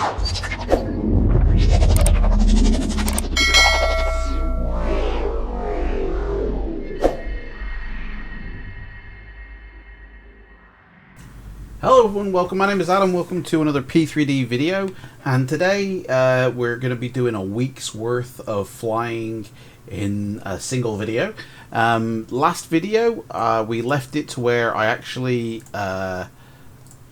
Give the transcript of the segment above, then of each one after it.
Hello everyone, welcome. My name is Adam. Welcome to another P3D video, and today we're going to be doing a week's worth of flying in a single video. Last video we left it to where I actually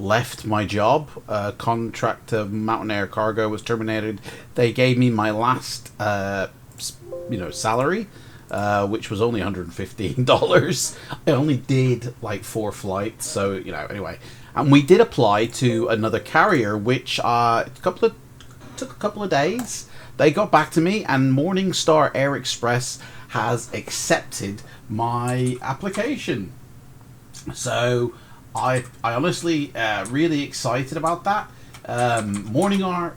left my job. Contract to Mountain Air Cargo was terminated. They gave me my last salary, which was only $115. I only did like 4 flights, so anyway. And we did apply to another carrier, which took a couple of days. They got back to me, and Morningstar Air Express has accepted my application. So I honestly really excited about that. Morning Air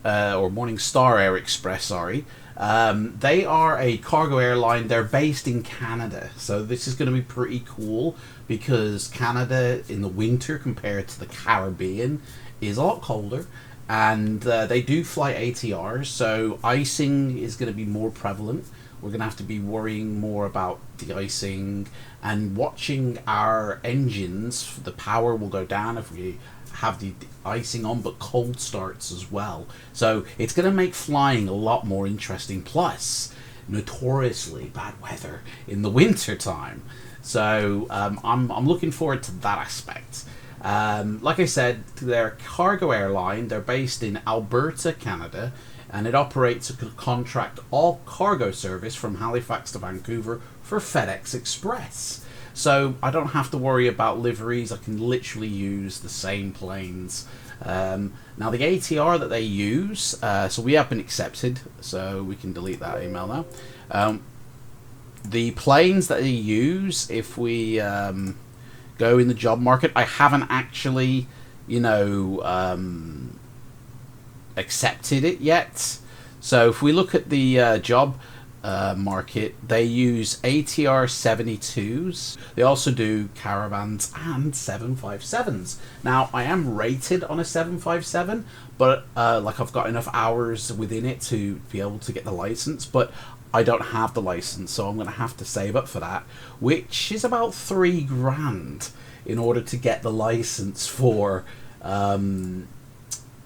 or Morningstar Air Express, sorry. They are a cargo airline. They're based in Canada, so this is going to be pretty cool because Canada in the winter compared to the Caribbean is a lot colder, and they do fly ATRs, so icing is going to be more prevalent. We're going to have to be worrying more about de-icing and watching our engines. The power will go down if we have the icing on, but cold starts as well. So it's going to make flying a lot more interesting, plus notoriously bad weather in the winter time. So I'm looking forward to that aspect. Like I said, they're a cargo airline. They're based in Alberta, Canada, and it operates a contract all cargo service from Halifax to Vancouver for FedEx Express. So I don't have to worry about liveries. I can literally use the same planes. Now the ATR that they use, so we have been accepted, so we can delete that email now. The planes that they use, if we go in the job market, I haven't actually, accepted it yet. So if we look at the job market, they use ATR 72s. They also do Caravans and 757s. Now I am rated on a 757, but I've got enough hours within it to be able to get the license, but I don't have the license, so I'm going to have to save up for that, which is about $3,000 in order to get the license for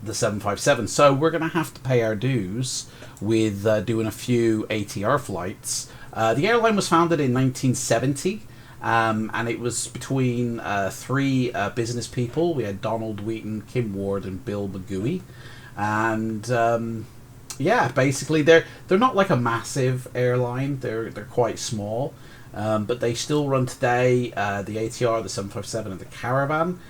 the 757. So we're going to have to pay our dues with doing a few ATR flights. The airline was founded in 1970, and it was between 3 business people. We had Donald Wheaton, Kim Ward, and Bill McGooey. And yeah, basically they're not like a massive airline. They're quite small, but they still run today. The ATR, the 757, and the Caravan.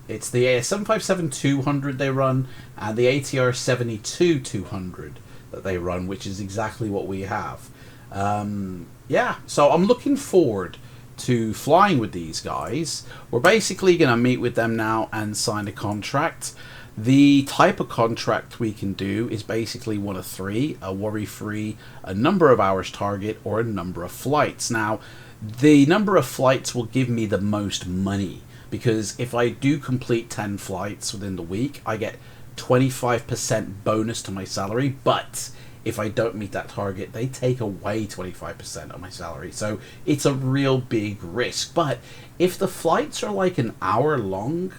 It's the 757-200 they run, and the ATR 72-200 that they run, which is exactly what we have. Yeah, so I'm looking forward to flying with these guys. We're basically going to meet with them now and sign a contract. The type of contract we can do is basically one of 3, a worry-free, a number of hours target, or a number of flights. Now, the number of flights will give me the most money, because if I do complete 10 flights within the week, I get 25% bonus to my salary, but if I don't meet that target, they take away 25% of my salary. So it's a real big risk. But if the flights are like an hour long,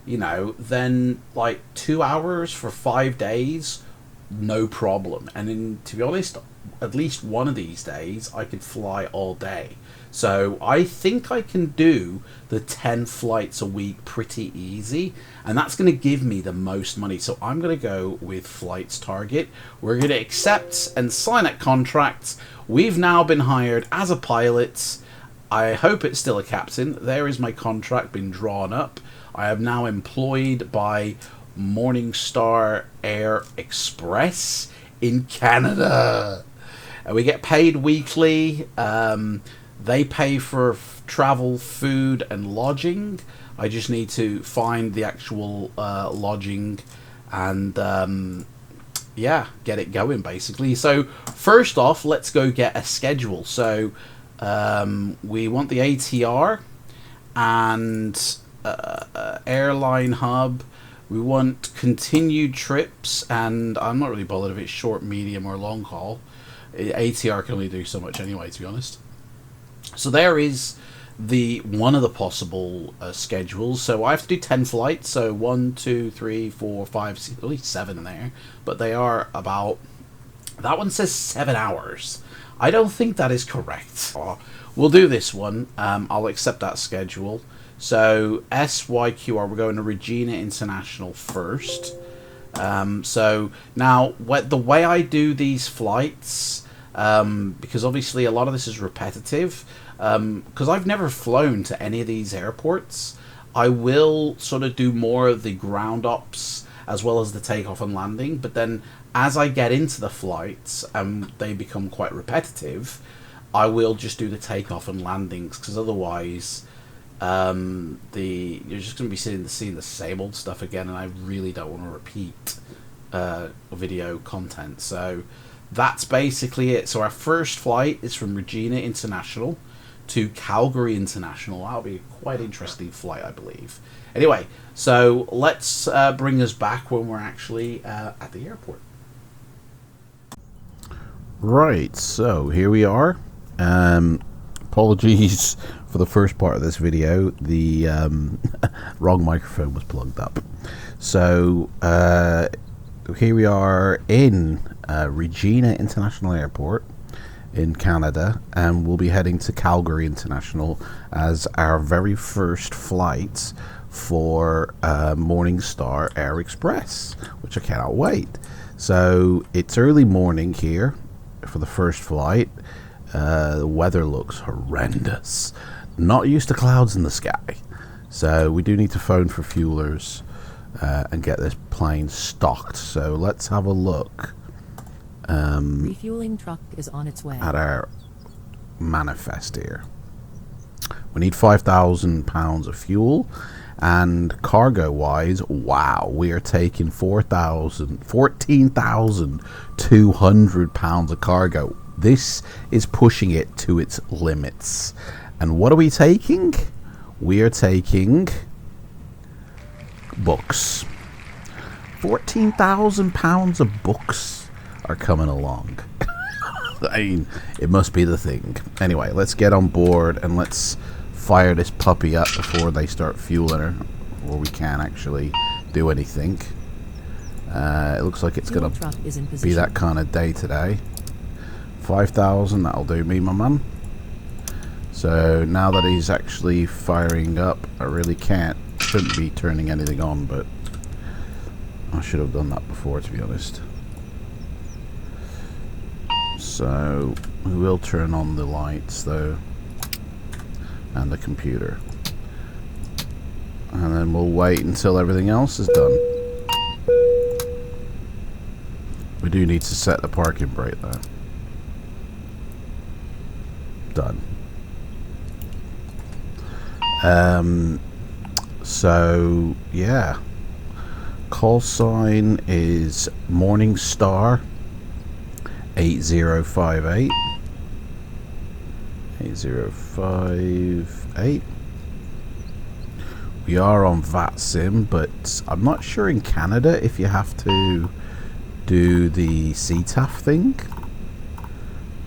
then like 2 hours for 5 days, no problem. And then, to be honest, at least one of these days, I could fly all day. So I think I can do the 10 flights a week pretty easy, and that's going to give me the most money. So I'm going to go with Flights Target. We're going to accept and sign that contract. We've now been hired as a pilot. I hope it's still a captain. There is my contract been drawn up. I am now employed by Morningstar Air Express in Canada. We get paid weekly. They pay for travel, food, and lodging. I just need to find the actual lodging and yeah, get it going basically. So first off, let's go get a schedule. So we want the ATR, and airline hub. We want continued trips, and I'm not really bothered if it's short, medium, or long haul. ATR can only do so much anyway, to be honest. So there is one of the possible schedules. So I have to do 10 flights. So 1, 2, 3, 4, 5, 6, at least 7 there. But they are about... That one says 7 hours. I don't think that is correct. We'll do this one. I'll accept that schedule. So SYQR, we're going to Regina International first. So now the way I do these flights, because obviously a lot of this is repetitive, because I've never flown to any of these airports, I will sort of do more of the ground ops as well as the takeoff and landing. But then as I get into the flights and they become quite repetitive, I will just do the takeoff and landings, because otherwise you're just going to be seeing the same old stuff again, and I really don't want to repeat video content. So that's basically it. So our first flight is from Regina International to Calgary International. That'll be a quite interesting flight, I believe. Anyway, so let's bring us back when we're actually at the airport. Right, so here we are. Apologies for the first part of this video. The wrong microphone was plugged up. So here we are in Regina International Airport in Canada, and we'll be heading to Calgary International as our very first flight for Morningstar Air Express, which I cannot wait. So it's early morning here for the first flight. The weather looks horrendous. Not used to clouds in the sky. So we do need to phone for fuelers and get this plane stocked. So let's have a look. Refueling truck is on its way. At our manifest here. We need 5,000 pounds of fuel. And cargo wise, wow, we are taking 14,200 pounds of cargo. This is pushing it to its limits. And what are we taking? We are taking books. 14,000 pounds of books are coming along. I mean, it must be the thing. Anyway, let's get on board and let's fire this puppy up before they start fueling her, or we can actually do anything. It looks like it's going to be that kind of day today. 5,000, that'll do me, my man. So now that he's actually firing up, I really shouldn't be turning anything on, but I should have done that before, to be honest. So we will turn on the lights though, and the computer, and then we'll wait until everything else is done. We do need to set the parking brake though. Done. So yeah, call sign is Morningstar 8058. 8058. We are on FLIGHTSIM, but I'm not sure in Canada if you have to do the CTAF thing.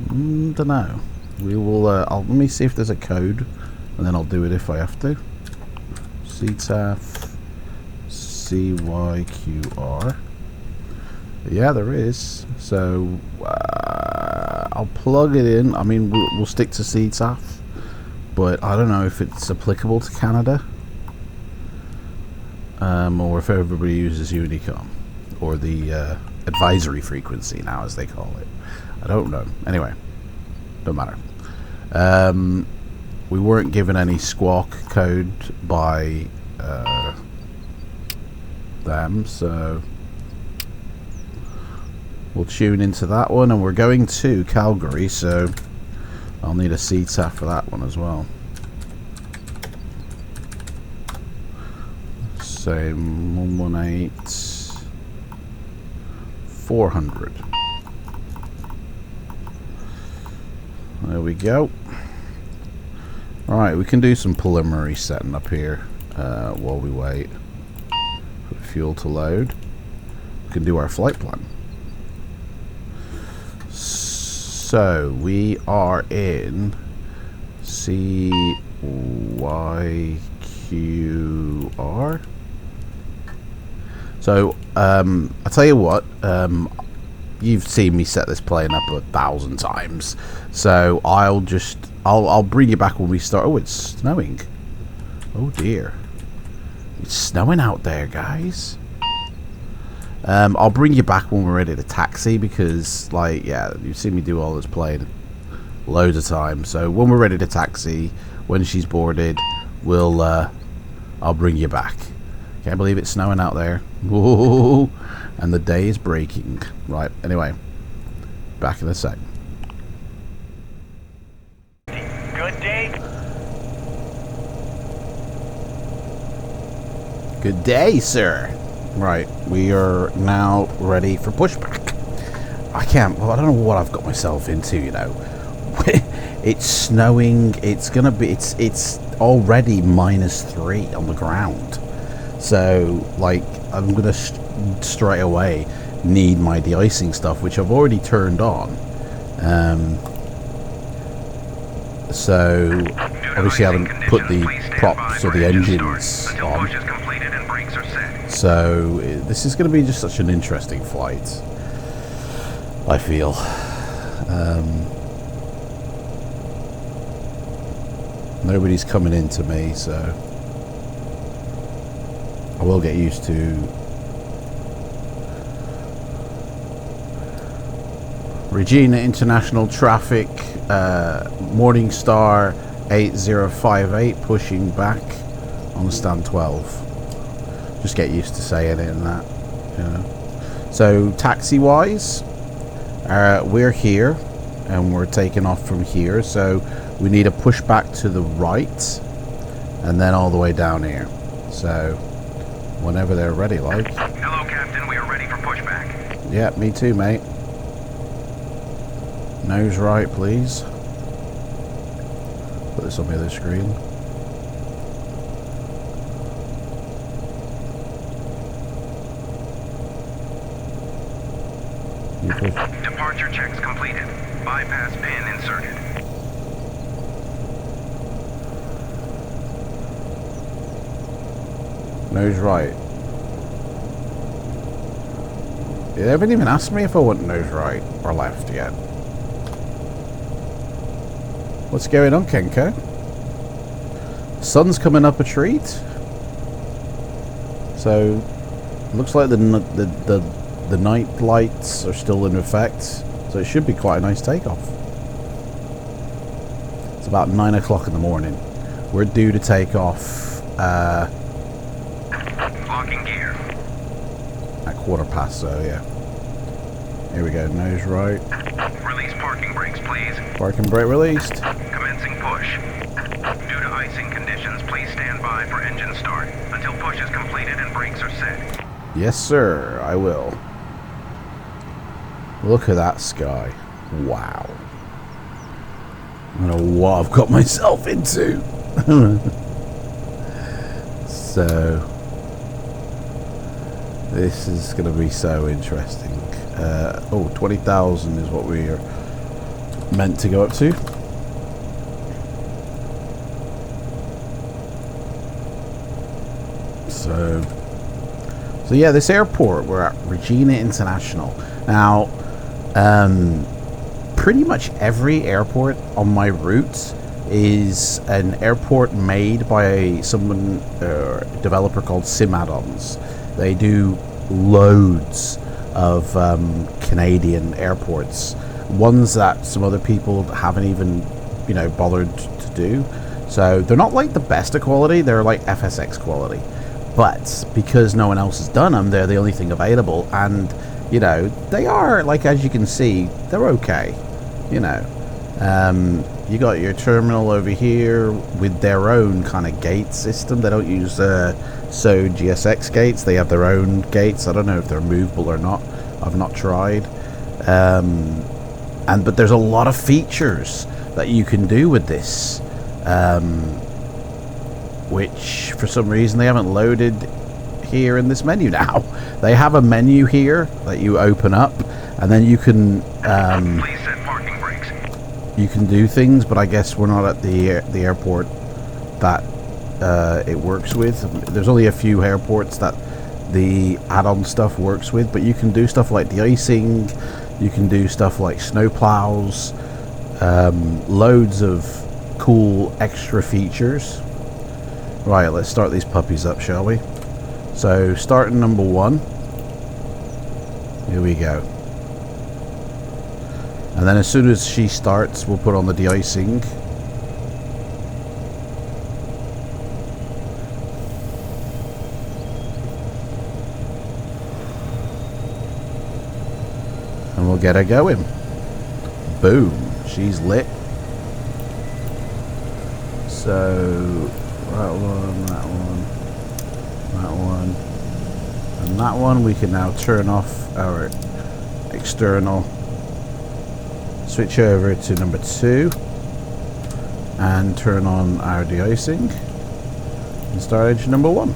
Don't know. We will. Let me see if there's a code, and then I'll do it if I have to. CTAF CYQR. Yeah, there is. So I'll plug it in. I mean, we'll stick to CTAF, but I don't know if it's applicable to Canada, or if everybody uses Unicom, or the advisory frequency now, as they call it. I don't know. Anyway, don't matter. We weren't given any squawk code by them, so we'll tune into that one, and we're going to Calgary, so I'll need a CTAF for that one as well. Same 118 400. There we go. Alright, we can do some preliminary setting up here. while we wait for the fuel to load. We can do our flight plan. So we are in CYQR. So I'll tell you what, you've seen me set this plane up 1,000 times, so I'll bring you back when we start. Oh, it's snowing. Oh dear, it's snowing out there, guys. I'll bring you back when we're ready to taxi, because, like, yeah, you've seen me do all this plane loads of times. So when we're ready to taxi, when she's boarded, I'll bring you back. Can't believe it's snowing out there. Whoa, and the day is breaking. Right, anyway, back in a sec. Good day. Good day, sir. Right, we are now ready for pushback. I don't know what I've got myself into, you know. It's snowing. It's already -3 on the ground. So, like, I'm gonna straight away need my de-icing stuff, which I've already turned on. So obviously I haven't put the props or the engines on. So this is going to be just such an interesting flight, I feel. Nobody's coming into me, so I will get used to Regina International traffic, Morningstar 8058 pushing back on stand 12. Just get used to saying it and that, you know. So taxi wise, we're here and we're taking off from here, so we need a push back to the right and then all the way down here. So whenever they're ready, like. Hello, Captain. We are ready for pushback. Yeah, me too, mate. Nose right, please. Put this on the other screen. Departure checks completed. Bypass pin inserted. Nose right. They haven't even asked me if I want nose right or left yet. What's going on, Kenko? Sun's coming up a treat. So looks like the night lights are still in effect. So it should be quite a nice takeoff. It's about 9 o'clock in the morning. We're due to take off Locking gear. at 1:15, so yeah. Here we go, nose right. Release parking brakes, please. Parking brake released. Commencing push. Due to icing conditions, please stand by for engine start until push is completed and brakes are set. Yes, sir, I will. Look at that sky. Wow. I don't know what I've got myself into. So, this is going to be so interesting. 20,000 is what we are meant to go up to. So yeah, this airport, we're at Regina International. Now, pretty much every airport on my route is an airport made by someone, developer called Sim Add-ons. They do loads of Canadian airports, ones that some other people haven't even, you know, bothered to do. So they're not like the best of quality, they're like FSX quality. But because no one else has done them, they're the only thing available, and you know, they are, like, as you can see, they're okay. You know, you got your terminal over here with their own kind of gate system. They don't use so GSX gates. They have their own gates. I don't know if they're movable or not. I've not tried. But there's a lot of features that you can do with this which for some reason they haven't loaded here in this menu now. They have a menu here that you open up, and then you can Please set parking brakes. you can do things, but I guess we're not at the airport that it works with. There's only a few airports that the add-on stuff works with, but you can do stuff like de-icing, you can do stuff like snow plows, loads of cool extra features. Right, let's start these puppies up, shall we? So, starting number 1. Here we go. And then as soon as she starts, we'll put on the de-icing. And we'll get her going. Boom. She's lit. So, that one, that one, that one, and that one. We can now turn off our external. Switch over to number 2 and turn on our de-icing and start engine number 1.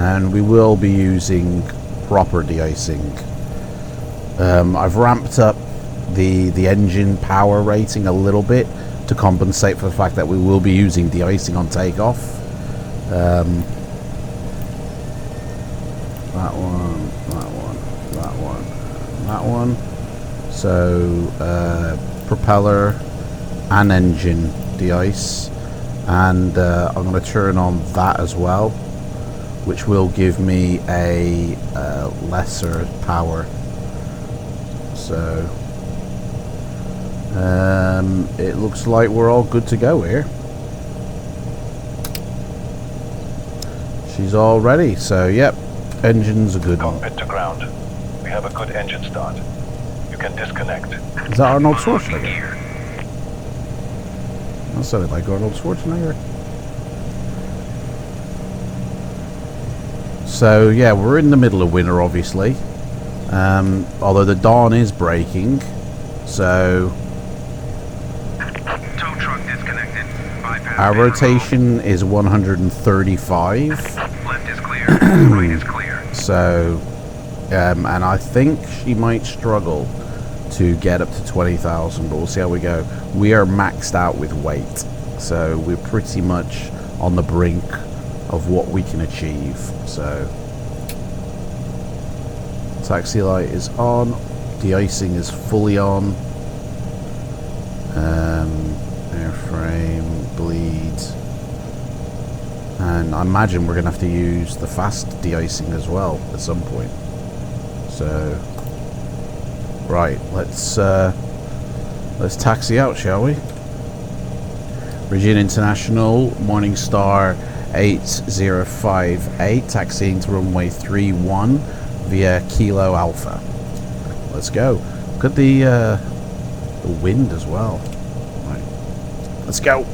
And we will be using proper de-icing. I've ramped up the engine power rating a little bit to compensate for the fact that we will be using de-icing on takeoff. That one, that one, that one, that one. So propeller and engine de-ice, and I'm going to turn on that as well, which will give me a lesser power. So it looks like we're all good to go here. She's all ready, so yep, engine's a good one. Cockpit to ground. We have a good engine start. You can disconnect. Is that Arnold Schwarzenegger? That sounded like Arnold Schwarzenegger. So yeah, we're in the middle of winter, obviously. Although the dawn is breaking, so Tow truck disconnected. Bypass our vehicle. rotation is 135. Left is clear. Right is clear. So, and I think she might struggle to get up to 20,000, but we'll see how we go. We are maxed out with weight, so we're pretty much on the brink of what we can achieve. So, taxi light is on, de-icing is fully on, airframe, bleed, and I imagine we're going to have to use the fast de-icing as well at some point. So, right, let's taxi out, shall we? Virginia International, Morningstar 8058, taxiing to runway 31 via Kilo Alpha. Let's go. Look at the wind as well. Right. Let's go.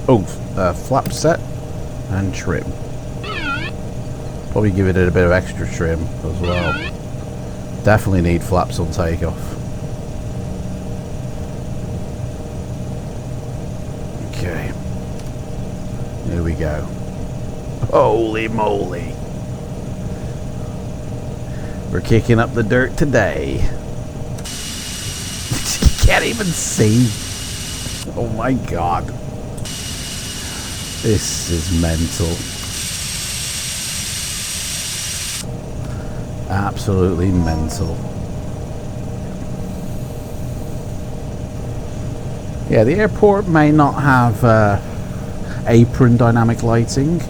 Oh, flap set and trim. Probably give it a bit of extra trim as well. Definitely need flaps on takeoff. Okay. Here we go. Holy moly. We're kicking up the dirt today. You can't even see. Oh my god. This is mental. Absolutely mental. Yeah, the airport may not have apron dynamic lighting,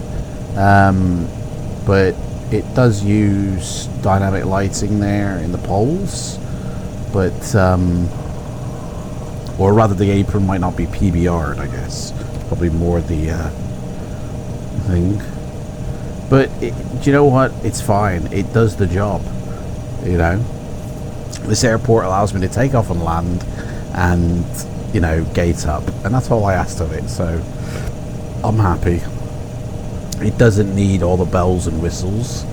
but it does use dynamic lighting there in the poles, but or rather the apron might not be PBR'd, I guess. Probably more the thing. But do you know what? It's fine. It does the job. You know, this airport allows me to take off and land, and you know, gate up, and that's all I asked of it. So I'm happy. It doesn't need all the bells and whistles.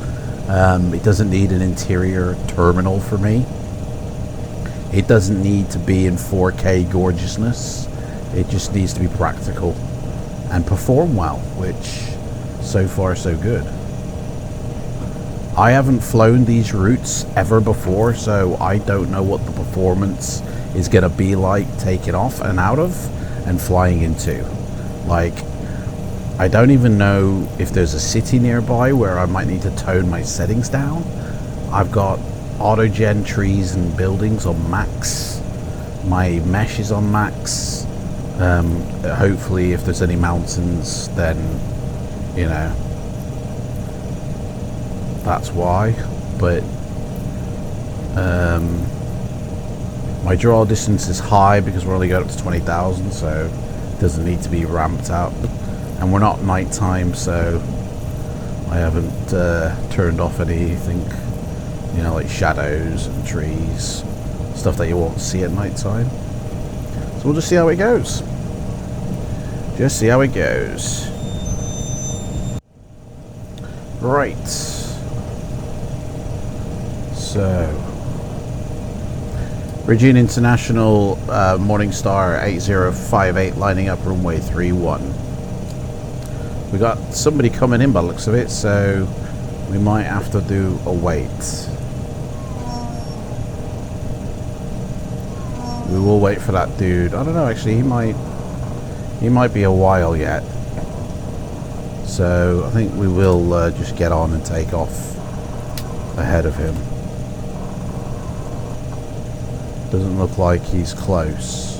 It doesn't need an interior terminal for me. It doesn't need to be in 4K gorgeousness. It just needs to be practical and perform well, which so far so good. I haven't flown these routes ever before, so I don't know what the performance is going to be like taking off and out of and flying into. Like, I don't even know if there's a city nearby where I might need to tone my settings down. I've got auto-gen trees and buildings on max. My mesh is on max. Hopefully if there's any mountains, then, you know, that's why. But my draw distance is high because we're only going up to 20,000, so it doesn't need to be ramped up. And we're not nighttime, so I haven't turned off anything, you know, like shadows and trees, stuff that you won't see at nighttime. So we'll just see how it goes. Just see how it goes. Right. So, Virgin International Morningstar 8058 lining up runway 31. We got somebody coming in by the looks of it, so we might have to do a wait. We will wait for that dude. I don't know, actually, he might be a while yet. So I think we will just get on and take off ahead of him. Doesn't look like he's close.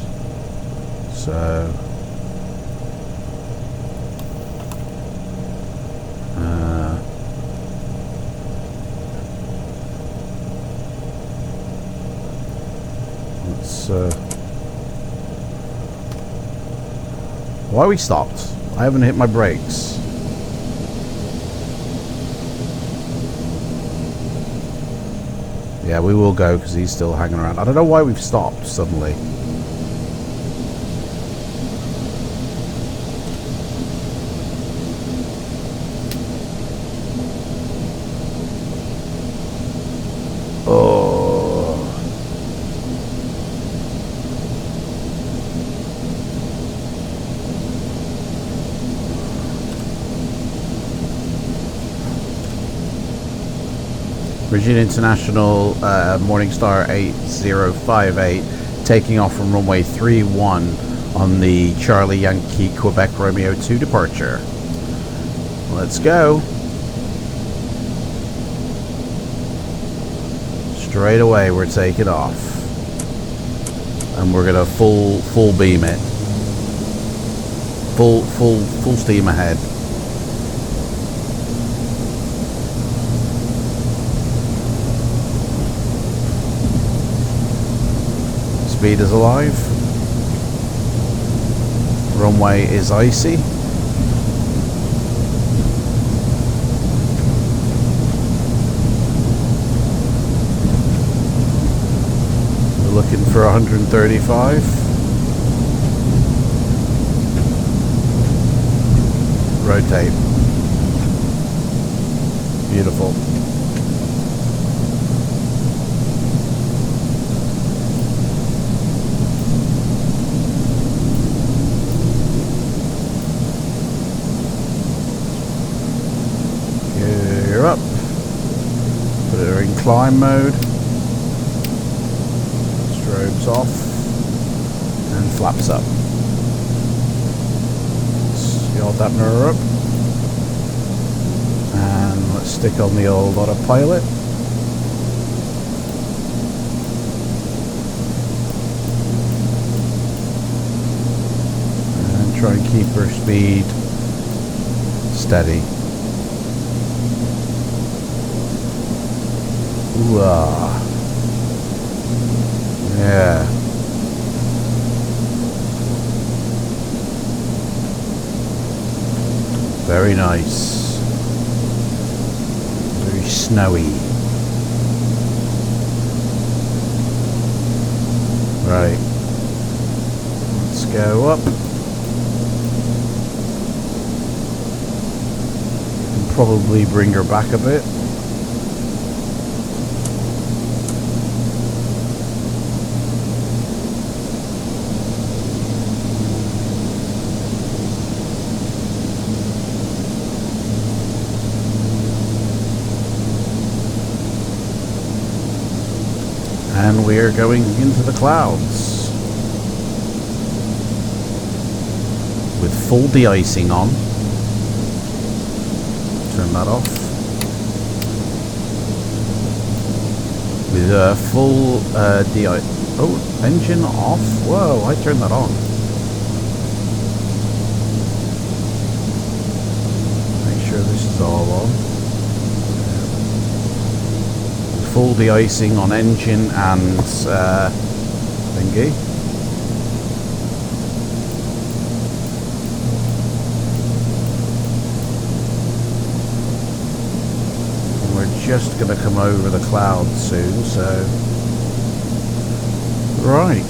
So why we stopped? I haven't hit my brakes. Yeah, we will go because he's still hanging around. I don't know why we've stopped suddenly. Virgin International Morningstar 8058 taking off from runway 31 on the Charlie Yankee Quebec Romeo 2 departure. Let's go. Straight away we're taking off. And we're gonna full beam it. Full steam ahead. Speed is alive. Runway is icy. We're looking for 135. Rotate. Beautiful. Up, put it in climb mode, strobes off, and flaps up. Yaw dampener up, and let's stick on the old autopilot. And try and keep our speed steady. Ooh, yeah. Very nice. Very snowy. Right. Let's go up. And probably bring her back a bit. And we're going into the clouds with full de-icing on. Turn that off. With full engine off. Whoa, I turned that on. Make sure this is all on. Full de-icing on engine and thingy. And we're just going to come over the clouds soon, so right.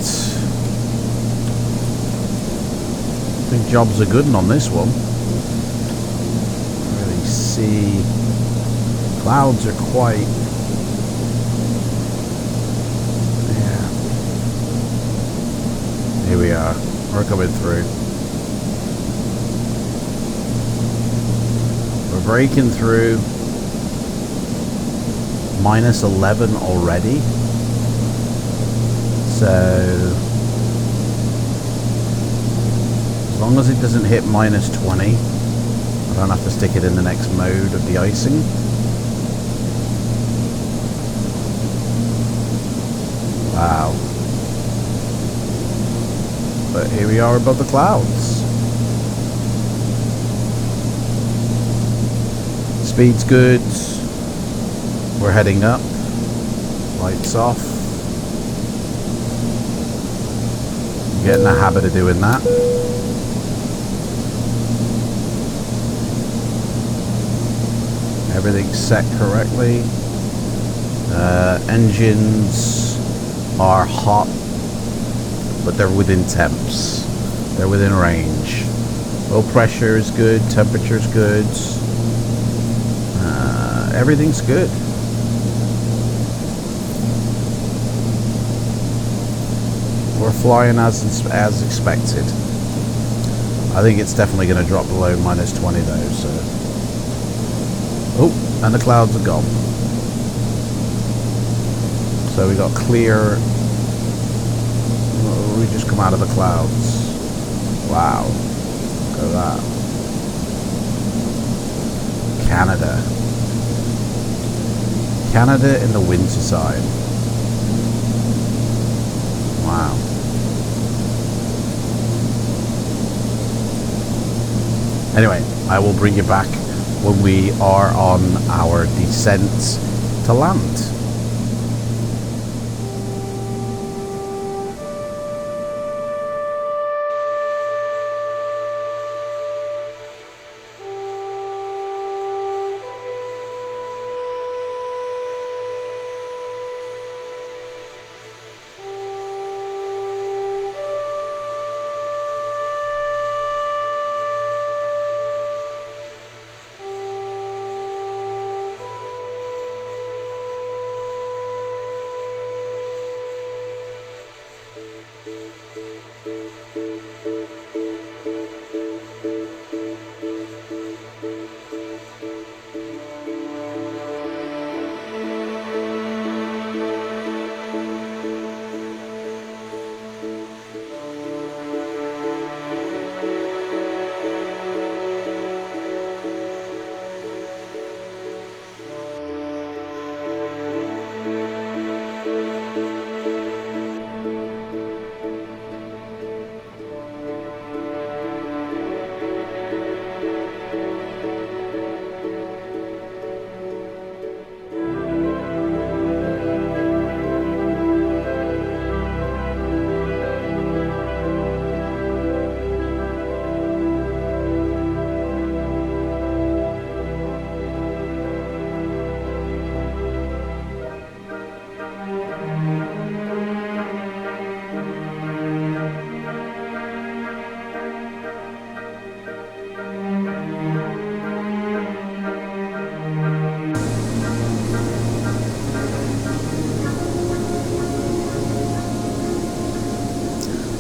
I think jobs are good on this one. Really see clouds are quite. Here we are. We're coming through. We're breaking through. Minus 11 already. So as long as it doesn't hit minus 20, I don't have to stick it in the next mode of de-icing. Wow. But here we are above the clouds. Speed's good. We're heading up. Lights off. I'm getting a habit of doing that. Everything's set correctly. Engines are hot, but they're within temps. They're within range. Low pressure is good, temperature's good. Everything's good. We're flying as expected. I think it's definitely going to drop below minus 20 though, so. Oh, and the clouds are gone. So we got clear. We just come out of the clouds. Wow. Look at that. Canada. Canada in the winter side. Wow. Anyway, I will bring you back when we are on our descent to land.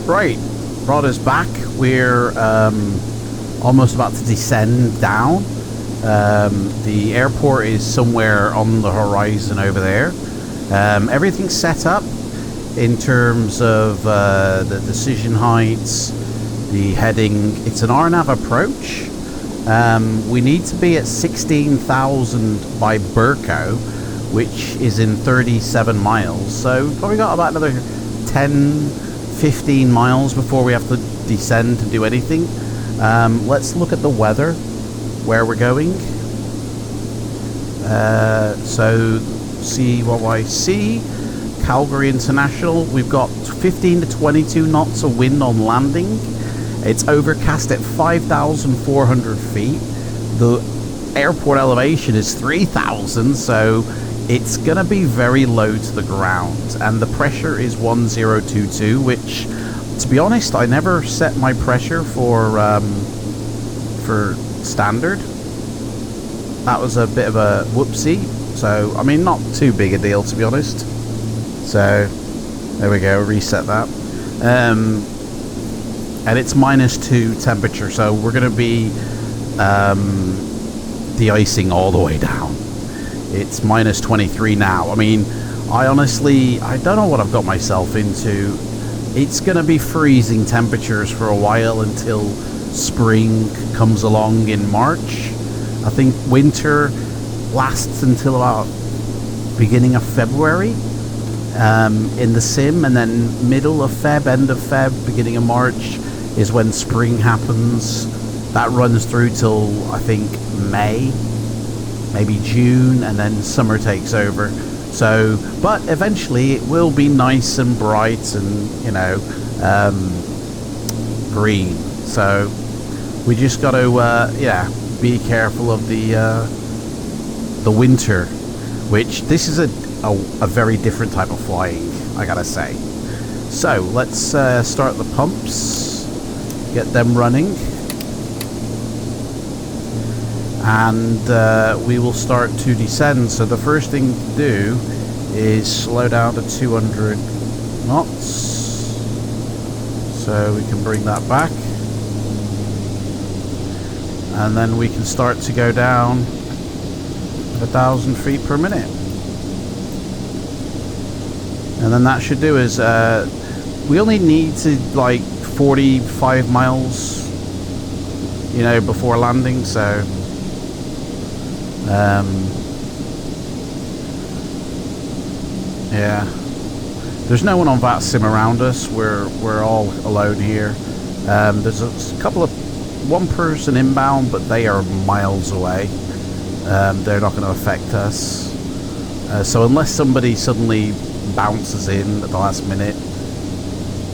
Right, brought us back. We're almost about to descend down. The airport is somewhere on the horizon over there. Everything's set up. in terms of the decision heights, the heading. It's an RNAV approach. We need to be at 16,000 by Burko, which is in 37 miles. So we've probably got about another 10, 15 miles before we have to descend to do anything. Let's look at the weather, where we're going. So CYYC, Calgary International, we've got 15 to 22 knots of wind on landing. It's overcast at 5,400 feet. The airport elevation is 3,000, so it's going to be very low to the ground. And the pressure is 1022, which, to be honest, I never set my pressure for standard. That was a bit of a whoopsie. So, I mean, not too big a deal, to be honest. So, there we go, reset that. And it's -2 temperature, so we're going to be de-icing all the way down. It's -23 now. I mean, I don't know what I've got myself into. It's going to be freezing temperatures for a while until spring comes along in March. I think winter lasts until about beginning of February in the sim, and then middle of Feb, end of Feb, beginning of March is when spring happens. That runs through till I think May, maybe June, and then summer takes over. So, but eventually it will be nice and bright and, you know, green. So we just got to, yeah, be careful of the winter, which this is a very different type of flying, I gotta say. So let's start the pumps, get them running, and we will start to descend. So the first thing to do is slow down to 200 knots, so we can bring that back, and then we can start to go down 1,000 feet per minute. And then that should do is we only need to like 45 miles, you know, before landing. So yeah, there's no one on FLIGHTSIM around us. We're all alone here. There's a couple of one person inbound, but they are miles away. They're not going to affect us. So unless somebody suddenly bounces in at the last minute,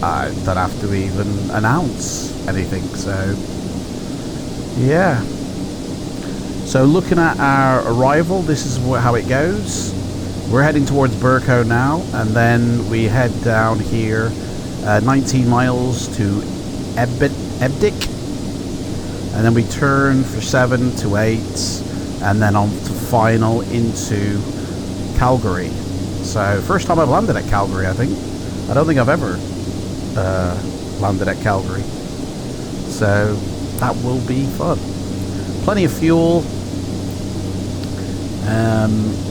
I don't have to even announce anything. So yeah, so looking at our arrival, this is how it goes. We're heading towards Burko now, and then we head down here 19 miles to Ebdik, and then we turn for 7 to 8, and then on to final into Calgary. So first time I've landed at Calgary, I think. I don't think I've ever landed at Calgary. So that will be fun. Plenty of fuel.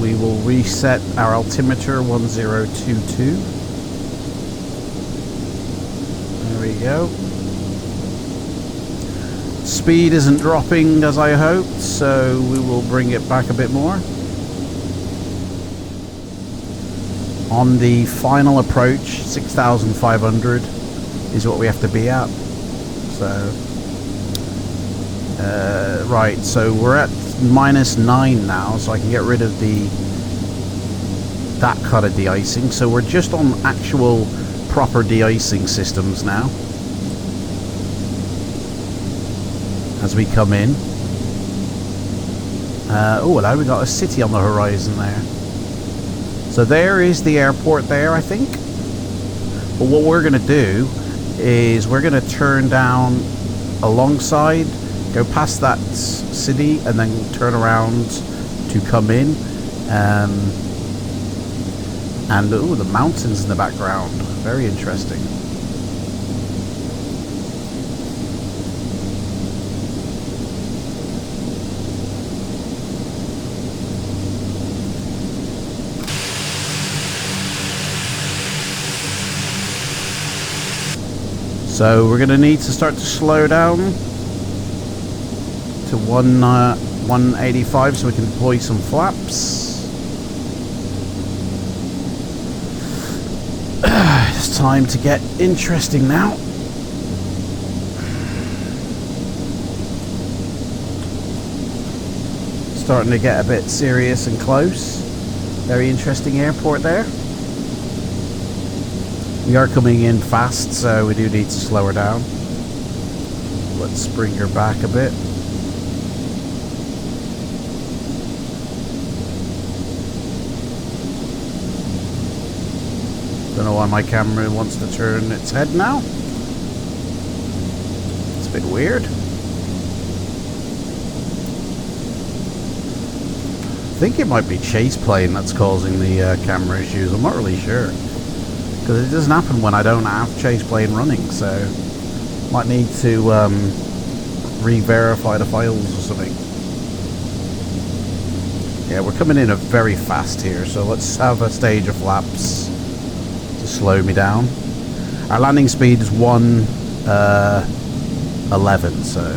We will reset our altimeter 1022. There we go. Speed isn't dropping as I hoped, so we will bring it back a bit more. On the final approach, 6,500 is what we have to be at. So, right, so we're at -9 now, so I can get rid of that kind of de-icing. So we're just on actual proper de-icing systems now as we come in. Oh, hello, we got a city on the horizon there. So there is the airport there, I think. But what we're going to do is we're going to turn down alongside, go past that city, and then turn around to come in. And oh, the mountains in the background. Very interesting. So we're going to need to start to slow down to 185 so we can deploy some flaps. It's time to get interesting now. Starting to get a bit serious and close. Very interesting airport there. We are coming in fast, so we do need to slow her down. Let's bring her back a bit. Don't know why my camera wants to turn its head now. It's a bit weird. I think it might be chase plane that's causing the camera issues. I'm not really sure. Because it doesn't happen when I don't have chase plane running, so might need to re-verify the files or something. Yeah, we're coming in very fast here, so let's have a stage of flaps to slow me down. Our landing speed is 111, so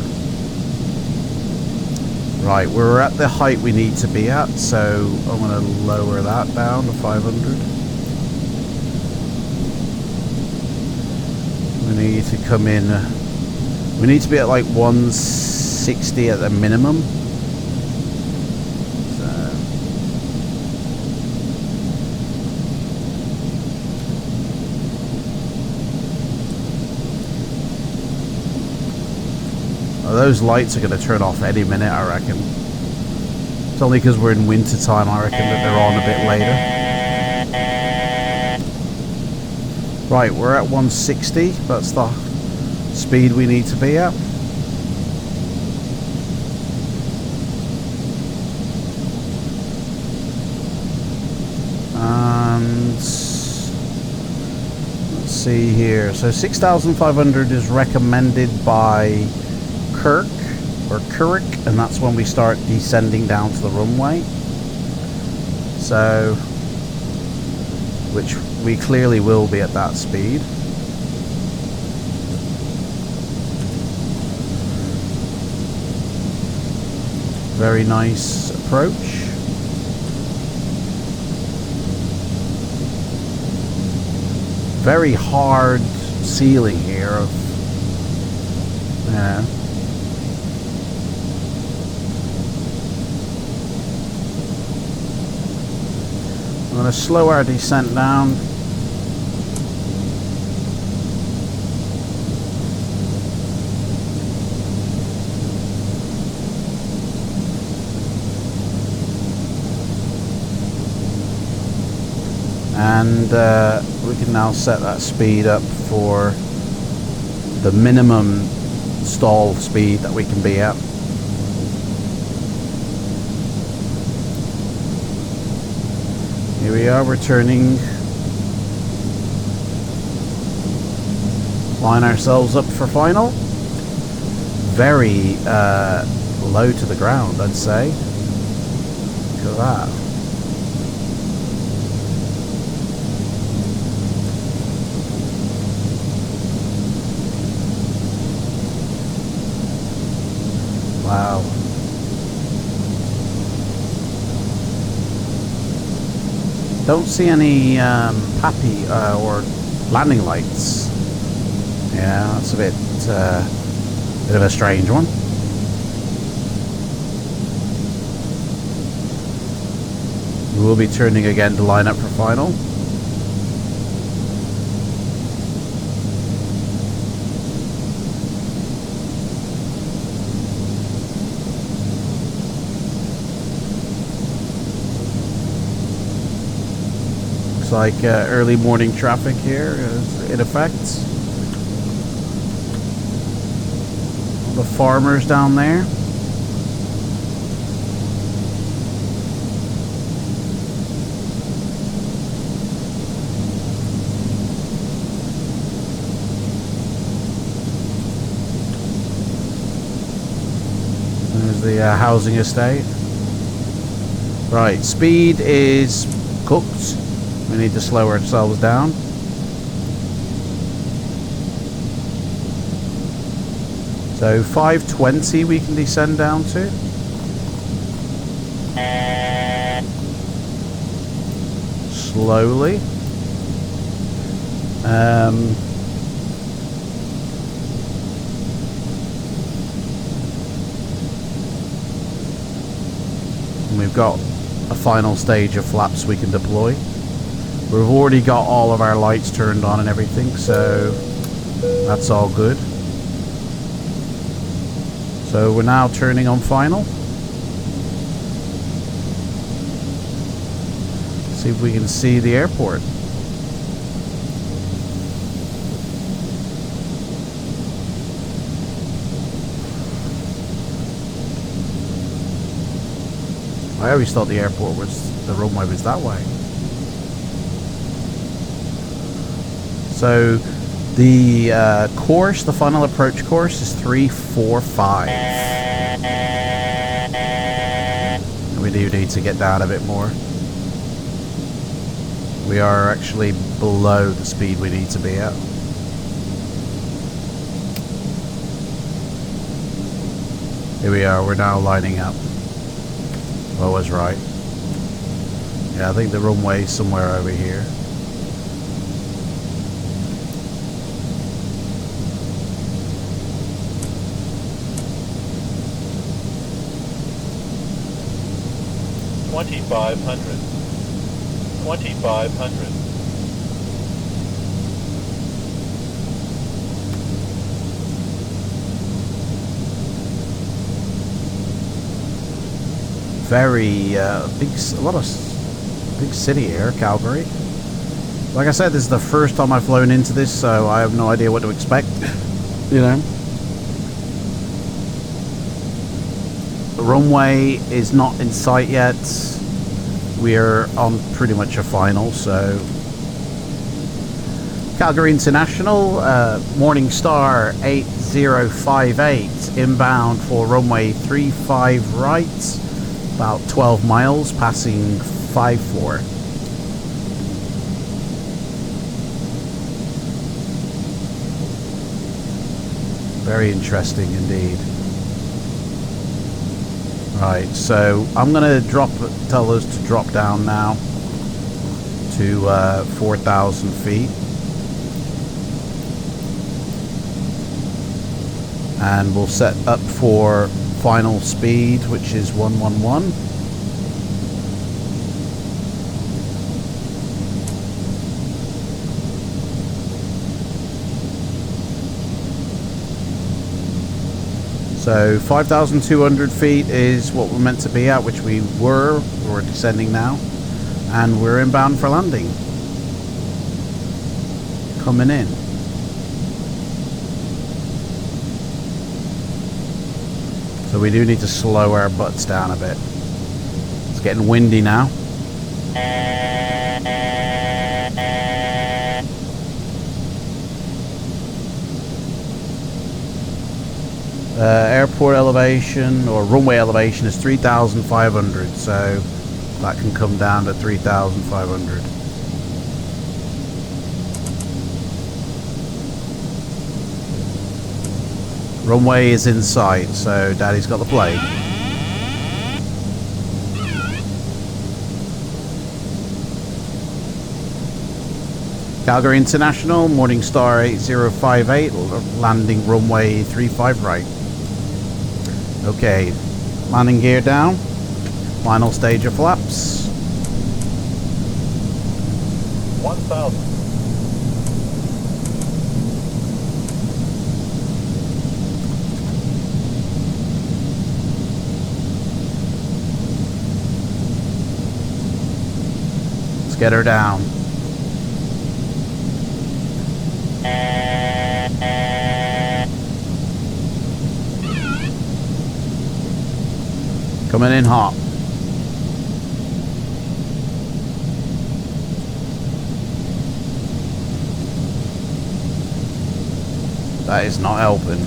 right, we're at the height we need to be at, so I'm going to lower that down to 500. We need to come in, we need to be at like 160 at the minimum. Those lights are going to turn off any minute, I reckon. It's only because we're in winter time, I reckon, that they're on a bit later. Right, we're at 160. That's the speed we need to be at. And let's see here. So 6,500 is recommended by Kirk, and that's when we start descending down to the runway. So, which we clearly will be at that speed. Very nice approach. Very hard ceiling here of, yeah. I'm going to slow our descent down. And we can now set that speed up for the minimum stall speed that we can be at. Here we are, we're turning. Line ourselves up for final. Very low to the ground, I'd say. Look at that. Wow. Don't see any PAPI or landing lights. Yeah, that's a bit of a strange one. We will be turning again to line up for final. Like early morning traffic here is in effect. The farmers down there. There's the housing estate. Right, speed is cooked. We need to slow ourselves down. So 520 we can descend down to. Slowly. And we've got a final stage of flaps we can deploy. We've already got all of our lights turned on and everything, so that's all good. So we're now turning on final. See if we can see the airport. I always thought the airport was, the runway was that way. So the course, the final approach course is 345. We do need to get down a bit more. We are actually below the speed we need to be at. Here we are, we're now lining up. I was right. Yeah, I think the runway is somewhere over here. $2,500. Very big city here, Calgary. Like I said, this is the first time I've flown into this, so I have no idea what to expect. You know, the runway is not in sight yet. We're on pretty much a final, so Calgary International, Morningstar 8058 inbound for runway 35 right. About 12 miles, passing 54. Very interesting indeed. Right, so I'm going to tell us to drop down now to 4,000 feet. And we'll set up for final speed, which is 111. So 5,200 feet is what we're meant to be at, which we were. We're descending now, and we're inbound for landing. Coming in. So we do need to slow our butts down a bit. It's getting windy now. Airport elevation or runway elevation is 3,500, so that can come down to 3,500. Runway is in sight, so Daddy's got the plane. Calgary International, Morningstar 8058, landing runway 35 right. Okay, landing gear down. Final stage of flaps. 1,000. Let's get her down. Coming in hot. That is not helping.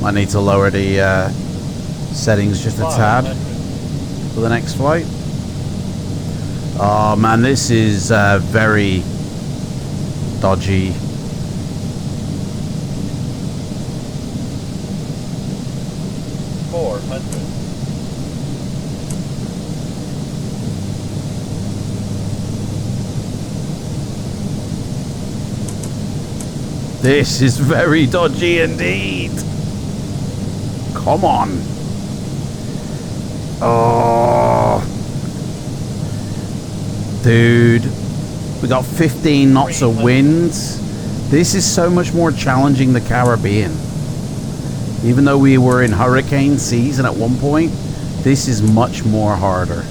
Might need to lower the settings just a tad for the next flight. Oh man, this is very dodgy. This is very dodgy indeed. Come on. Oh. Dude. We got 15 knots of wind. This is so much more challenging the Caribbean. Even though we were in hurricane season at one point, this is much more harder.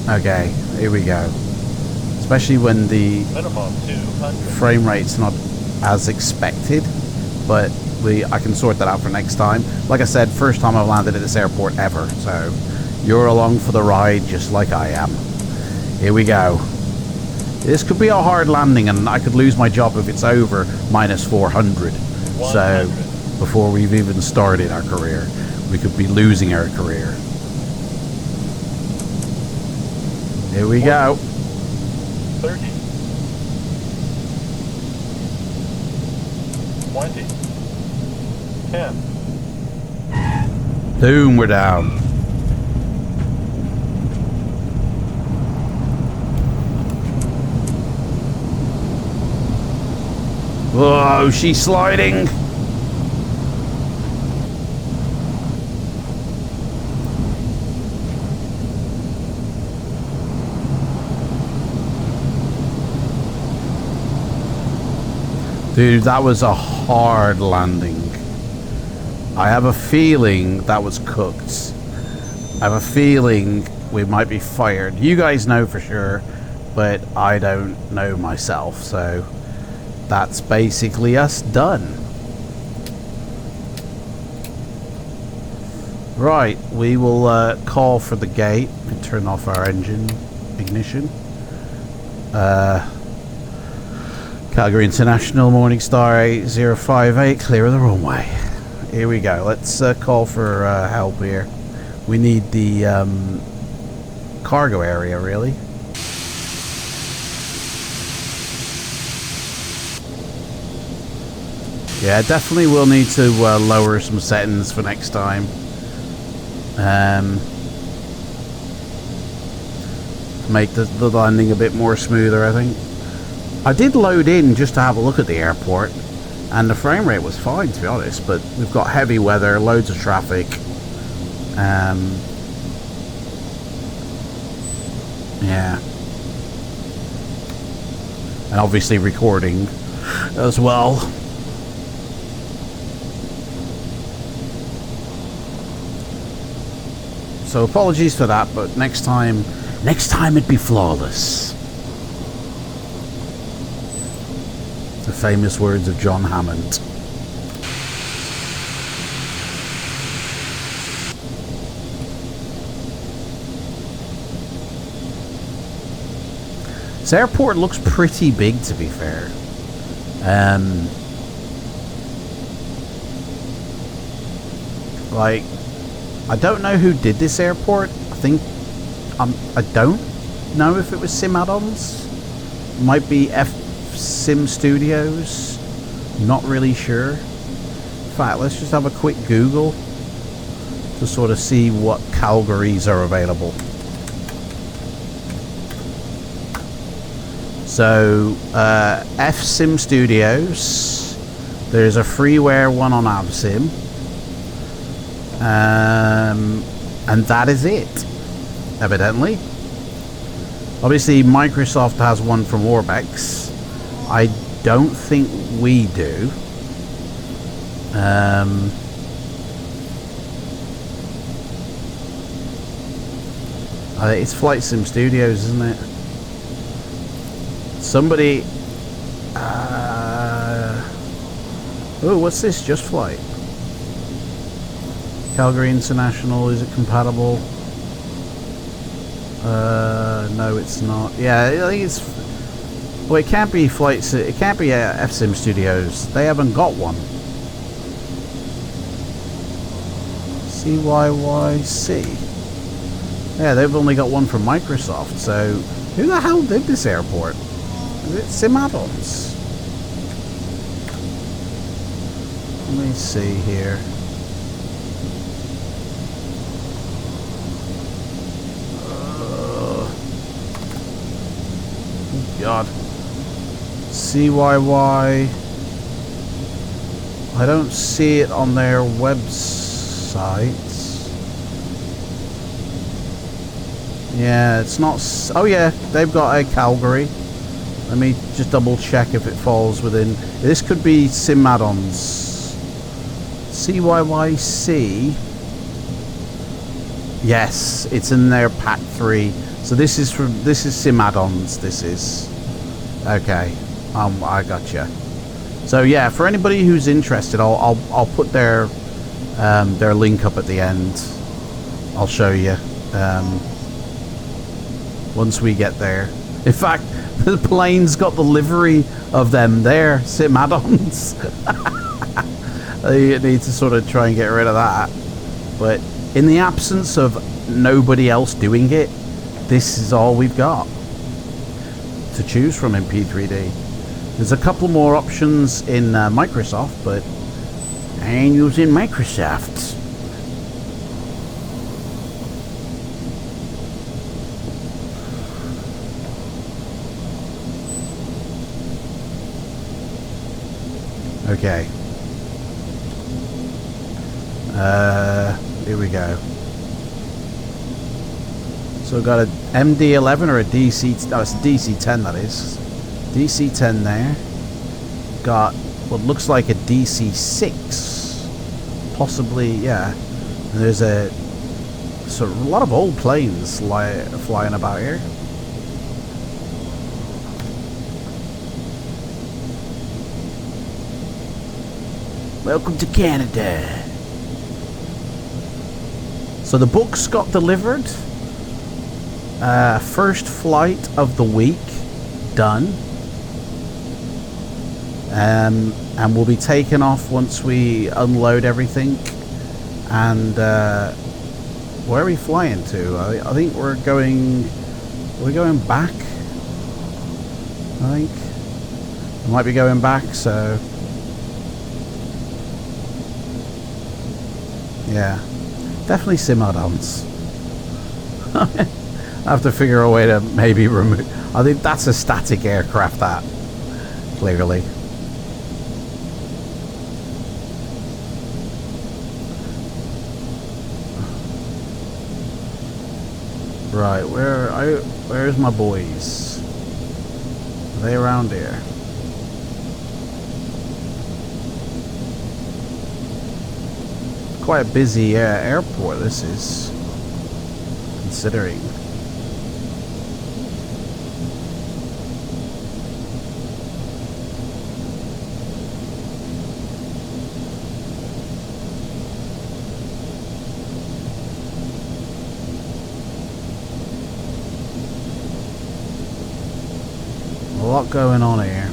Okay, here we go. Especially when the frame rate's not as expected, but I can sort that out for next time. Like I said, first time I've landed at this airport ever, so you're along for the ride just like I am. Here we go. This could be a hard landing, and I could lose my job if it's over minus 400. So before we've even started our career, we could be losing our career. Here we go. 30, 20, 10. Boom, we're down. Whoa, she's sliding. Dude, that was a hard landing. I have a feeling that was cooked. I have a feeling we might be fired. You guys know for sure, but I don't know myself, so that's basically us done. Right, we will call for the gate and turn off our engine ignition. Calgary International, Morningstar 8058, clear of the runway. Here we go. Let's call for help here. We need the cargo area, really. Yeah, definitely will need to lower some settings for next time. Make the landing a bit more smoother, I think. I did load in just to have a look at the airport, and the frame rate was fine, to be honest, but we've got heavy weather, loads of traffic. Yeah. And obviously recording as well. So apologies for that, but next time it'd be flawless. The famous words of John Hammond. This airport looks pretty big, to be fair. Like, I don't know who did this airport. I don't know if it was Sim Add-ons. Might be FLIGHTSIM Studios. Not really sure. In fact, let's just have a quick Google to sort of see what Calgarys are available. So, FLIGHTSIM Studios. There's a freeware one on AvSim. And that is it, evidently. Obviously, Microsoft has one from Orbex. I don't think we do. It's FLIGHTSIM Studios, isn't it? Somebody... oh, what's this? Just Flight. Calgary International, is it compatible? No, it's not. Yeah, I think it's... Well, it can't be FLIGHTSIM. It can't be FLIGHTSIM Studios. They haven't got one. CYYC. Yeah, they've only got one from Microsoft, so... Who the hell did this airport? Is it sim add-ons? Let me see here. God. CYY. I don't see it on their websites. Yeah, it's not... Oh yeah, they've got a Calgary. Let me just double check if it falls within... This could be sim add-ons. CYYC. Yes, it's in their pack 3. So this is sim add-ons. This is okay. I gotcha. So yeah, for anybody who's interested, I'll put their link up at the end. I'll show you once we get there. In fact, the plane's got the livery of them there, sim add-ons. You need to sort of try and get rid of that. But in the absence of nobody else doing it, this is all we've got to choose from in P3D. There's a couple more options in Microsoft, but I ain't using Microsoft. Okay. Here we go. So we've got a MD11 or a DC... Oh, it's a DC10, that is. DC10 there. Got what looks like a DC6. Possibly, yeah. And there's a lot of old planes flying about here. Welcome to Canada. So the books got delivered. First flight of the week done. And we'll be taking off once we unload everything. And where are we flying to? I think we're going back. I think we might be going back, so yeah, definitely sim add-ons. I have to figure a way to maybe remove. I think that's a static aircraft, that clearly. Right, where's my boys? Are they around here? Quite a busy airport this is, considering. A lot going on here.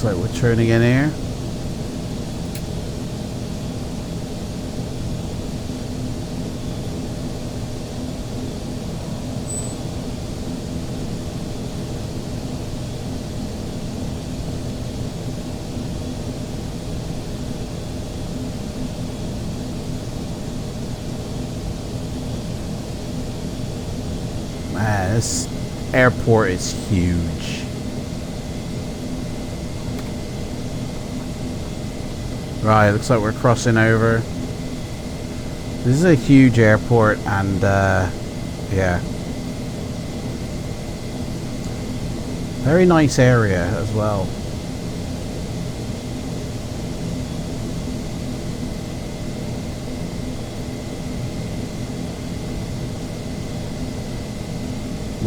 Looks like we're turning in here. Man, this airport is huge. Right, looks like we're crossing over. This is a huge airport, and yeah, very nice area as well.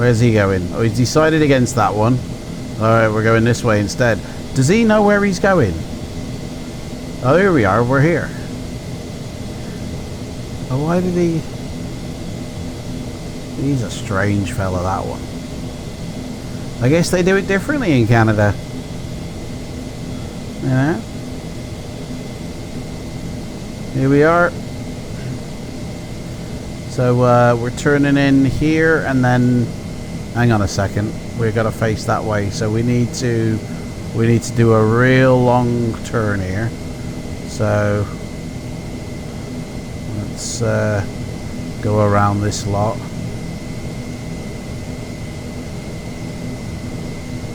Where's he going? Oh, he's decided against that one. Alright, we're going this way instead. Does he know where he's going? Oh, here we are. We're here. Oh, why did he... He's a strange fella, that one. I guess they do it differently in Canada. You know? Here we are. So we're turning in here, and then hang on a second. We've got to face that way. So we need to do a real long turn here. So let's go around this lot.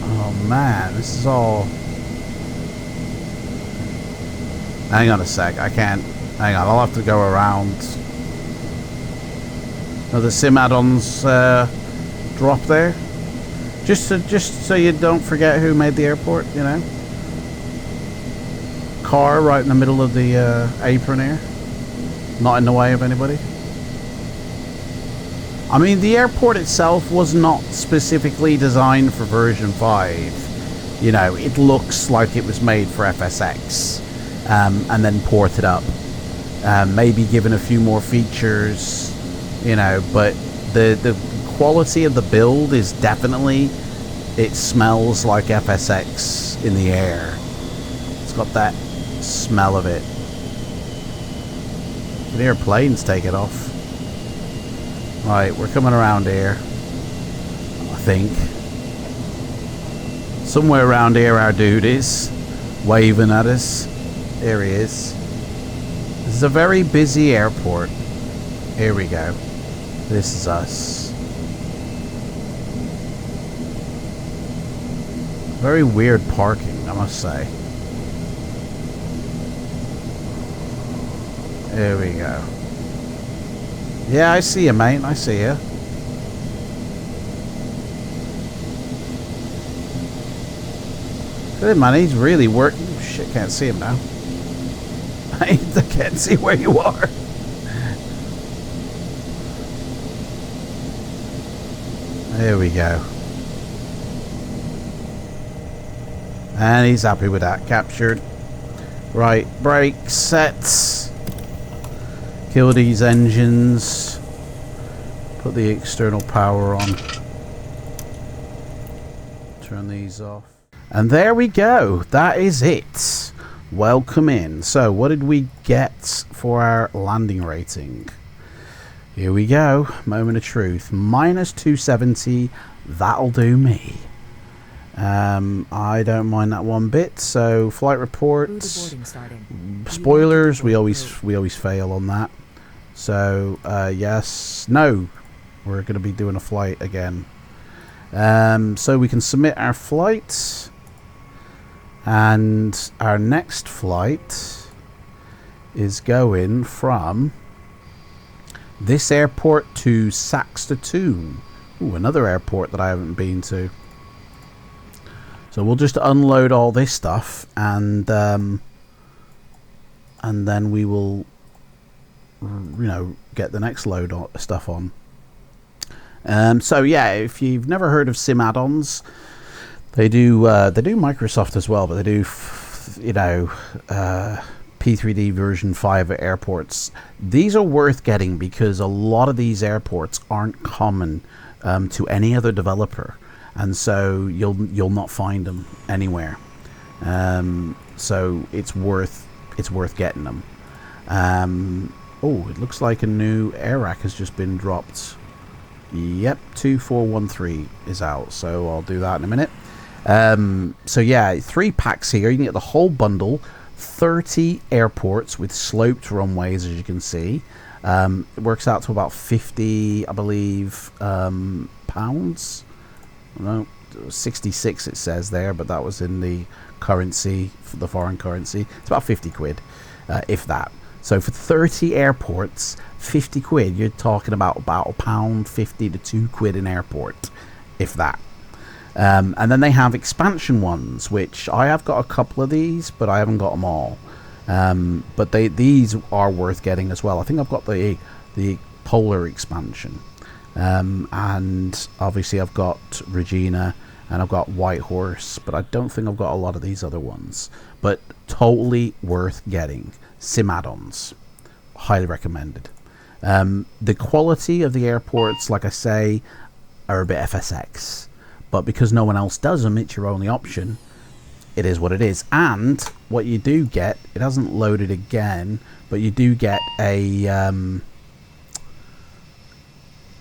Oh man, this is all... Hang on a sec, I can't... Hang on, I'll have to go around. Oh, the sim add-ons drop there. Just so you don't forget who made the airport, you know. Car right in the middle of the apron here. Not in the way of anybody. I mean, the airport itself was not specifically designed for version 5. You know, it looks like it was made for FSX. And then ported up. Maybe given a few more features, you know, but the quality of the build is definitely, it smells like FSX in the air. It's got that smell of it. You can hear planes take it off. Right, we're coming around here, I think. Somewhere around here our dude is waving at us. There he is. This is a very busy airport. Here we go. This is us. Very weird parking, I must say. There we go. Yeah, I see you, mate. I see you. Good man, he's really working. Oh, shit, can't see him now. I can't see where you are. There we go. And he's happy with that. Captured. Right, brake sets. Kill these engines. Put the external power on. Turn these off. And there we go. That is it. Welcome in. So, what did we get for our landing rating? Here we go. Moment of truth. Minus 270. That'll do me. I don't mind that one bit. So, flight reports. Spoilers. We always fail on that. So, yes. No. We're going to be doing a flight again. So we can submit our flight. And our next flight is going from this airport to Saskatoon. Ooh, another airport that I haven't been to. So we'll just unload all this stuff, and then we will, you know, get the next load of stuff on. So yeah, if you've never heard of sim add-ons, they do Microsoft as well, but they do, you know, P3D version 5 at airports. These are worth getting because a lot of these airports aren't common to any other developer, and so you'll not find them anywhere. So it's worth getting them. Oh, it looks like a new air rack has just been dropped. Yep, 2413 is out, so I'll do that in a minute. So yeah, 3 packs here. You can get the whole bundle. 30 airports with sloped runways, as you can see. It works out to about 50, I believe, pounds. No, 66 it says there, but that was in the currency, the foreign currency. It's about 50 quid, if that. So for 30 airports, 50 quid, you're talking about £1.50 to £2 an airport, if that. And then they have expansion ones, which I have got a couple of these, but I haven't got them all. But these are worth getting as well. I think I've got the polar expansion. And obviously I've got Regina and I've got Whitehorse, but I don't think I've got a lot of these other ones. But totally worth getting. Sim add-ons. Highly recommended. The quality of the airports, like I say, are a bit FSX. But because no one else does them, it's your only option. It is what it is. And what you do get, it hasn't loaded again, but you do get a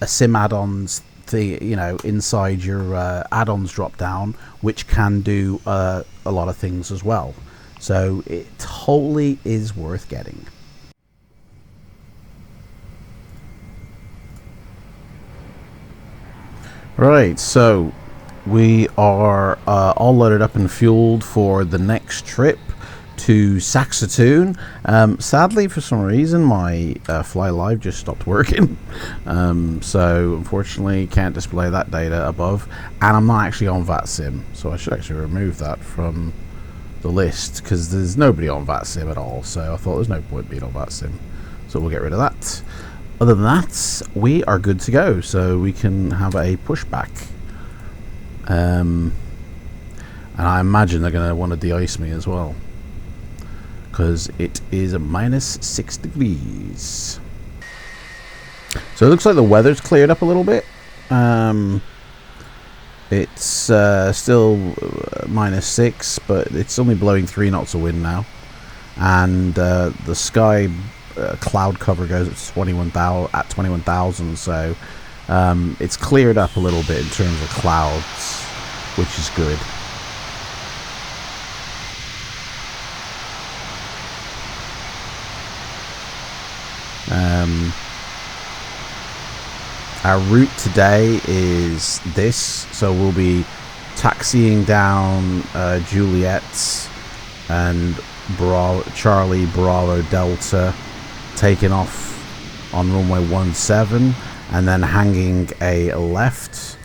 sim add-ons thing, you know, inside your add-ons drop down, which can do a lot of things as well. So it totally is worth getting. Right, so we are all loaded up and fueled for the next trip to Saxatoon. Sadly, for some reason, my Fly Live just stopped working. So, unfortunately, can't display that data above. And I'm not actually on VATSIM, so I should actually remove that from the list, because there's nobody on VATSIM at all. So, I thought there's no point being on VATSIM. So, we'll get rid of that. Other than that, we are good to go. So, we can have a pushback. And I imagine they're going to want to de-ice me as well, because it is a -6 degrees. So it looks like the weather's cleared up a little bit. It's still -6, but it's only blowing 3 knots of wind now, and the sky cloud cover goes at 21,000. So it's cleared up a little bit in terms of clouds, which is good. Our route today is this, so we'll be taxiing down Juliet and Charlie Bravo Delta, taking off on runway 17, and then hanging a left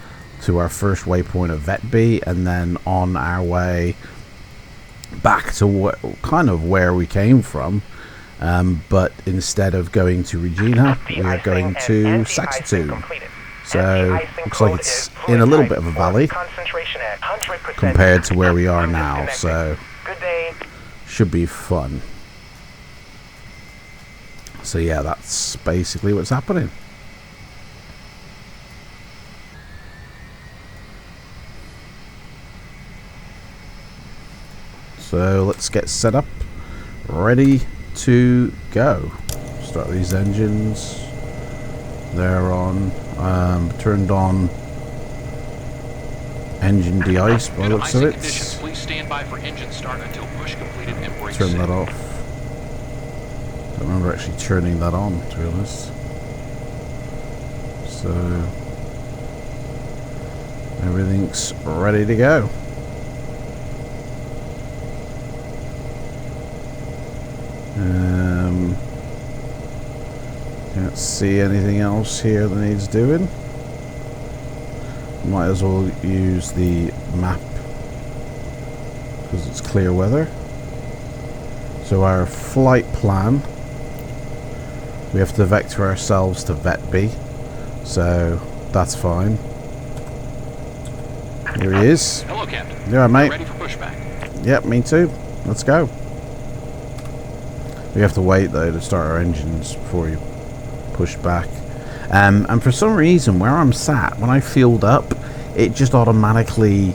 to our first waypoint of Vetby, and then on our way back to kind of where we came from. But instead of going to Regina, we are going to Saxatoon. So, looks like it's in a little bit of a valley compared to where we are now, so should be fun. So yeah, that's basically what's happening. So let's get set up, ready to go. Start these engines. They're on. Turned on engine de-ice by the looks of it. Please stand by for engine start until push completed and brakes Turn set. that off. Don't remember actually turning that on, to be honest. So everything's ready to go. Can't see anything else here that needs doing. Might as well use the map because it's clear weather. So our flight plan, we have to vector ourselves to Vetby, so that's fine. Here he is. Hello, Captain. Yeah, mate. Ready for pushback. Yep, me too. Let's go. We have to wait though to start our engines before you push back. And for some reason, where I'm sat, when I fueled up, it just automatically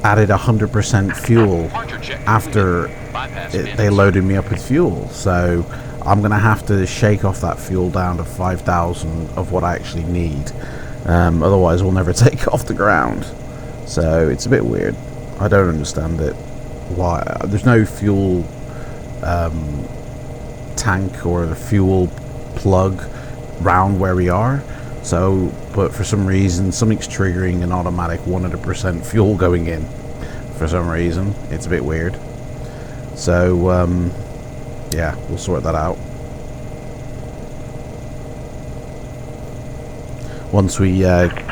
added 100% fuel after they loaded me up with fuel. So I'm gonna have to shake off that fuel down to 5,000 of what I actually need. Otherwise, we'll never take off the ground. So it's a bit weird. I don't understand it. Why there's no fuel tank or the fuel plug round where we are, so but for some reason something's triggering an automatic 100% fuel going in. For some reason it's a bit weird, so yeah, we'll sort that out once we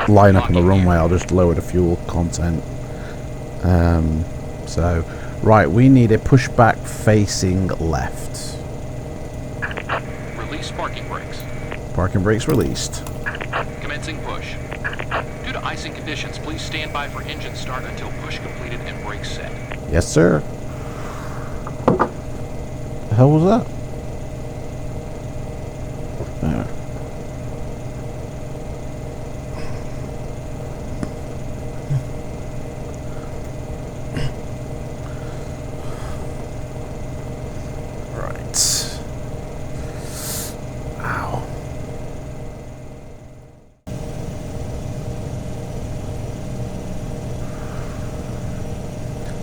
line up on the runway. I'll just lower the fuel content. So right, we need a pushback facing left. Release parking brakes. Parking brakes released. Commencing push. Due to icing conditions, please stand by for engine start until push completed and brakes set. Yes, sir. The hell was that? There. Right. Ow.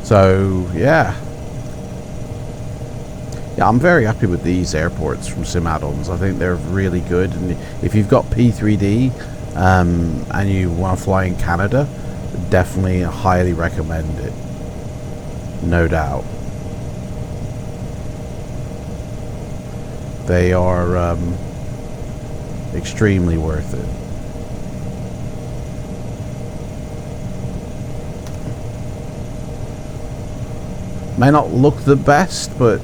So, yeah. Yeah, I'm very happy with these airports from Sim add-ons. I think they're really good. And if you've got P3D and you want to fly in Canada, definitely highly recommend it. No doubt. They are extremely worth it. May not look the best, but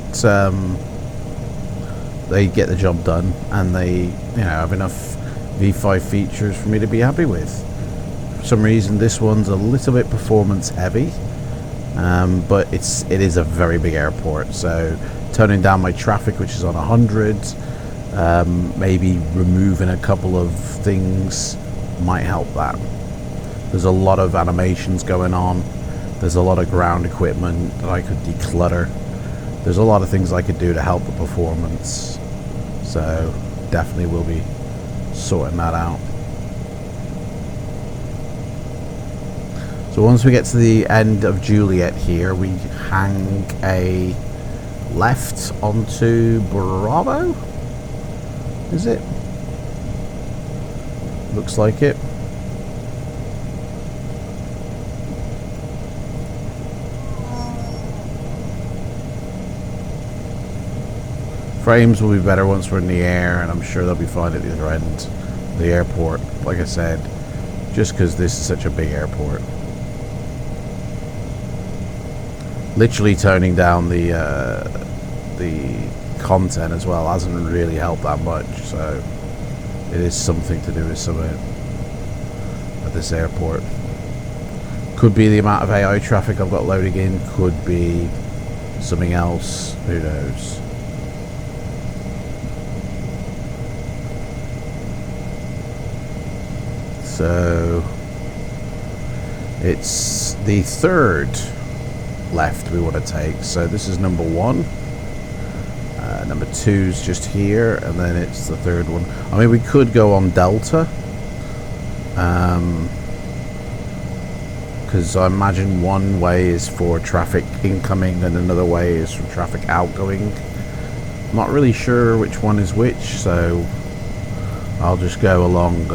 they get the job done, and they, have enough V5 features for me to be happy with. For some reason, this one's a little bit performance heavy, but it is a very big airport. So turning down my traffic, which is on 100, maybe removing a couple of things might help that. There's a lot of animations going on. There's a lot of ground equipment that I could declutter. There's a lot of things I could do to help the performance. So definitely will be sorting that out. So once we get to the end of Juliet here, we hang a left onto Bravo? Is it? Looks like it. Frames will be better once we're in the air, and I'm sure they'll be fine at the other end of the airport, like I said, just because this is such a big airport. Literally toning down the content as well hasn't really helped that much, so it is something to do with something at this airport. Could be the amount of AI traffic I've got loading in, could be something else, who knows. So it's the third left we want to take. So this is number 1. Number 2's just here, and then it's the third one. I mean, we could go on Delta, because I imagine one way is for traffic incoming and another way is for traffic outgoing. I'm not really sure which one is which, so I'll just go along.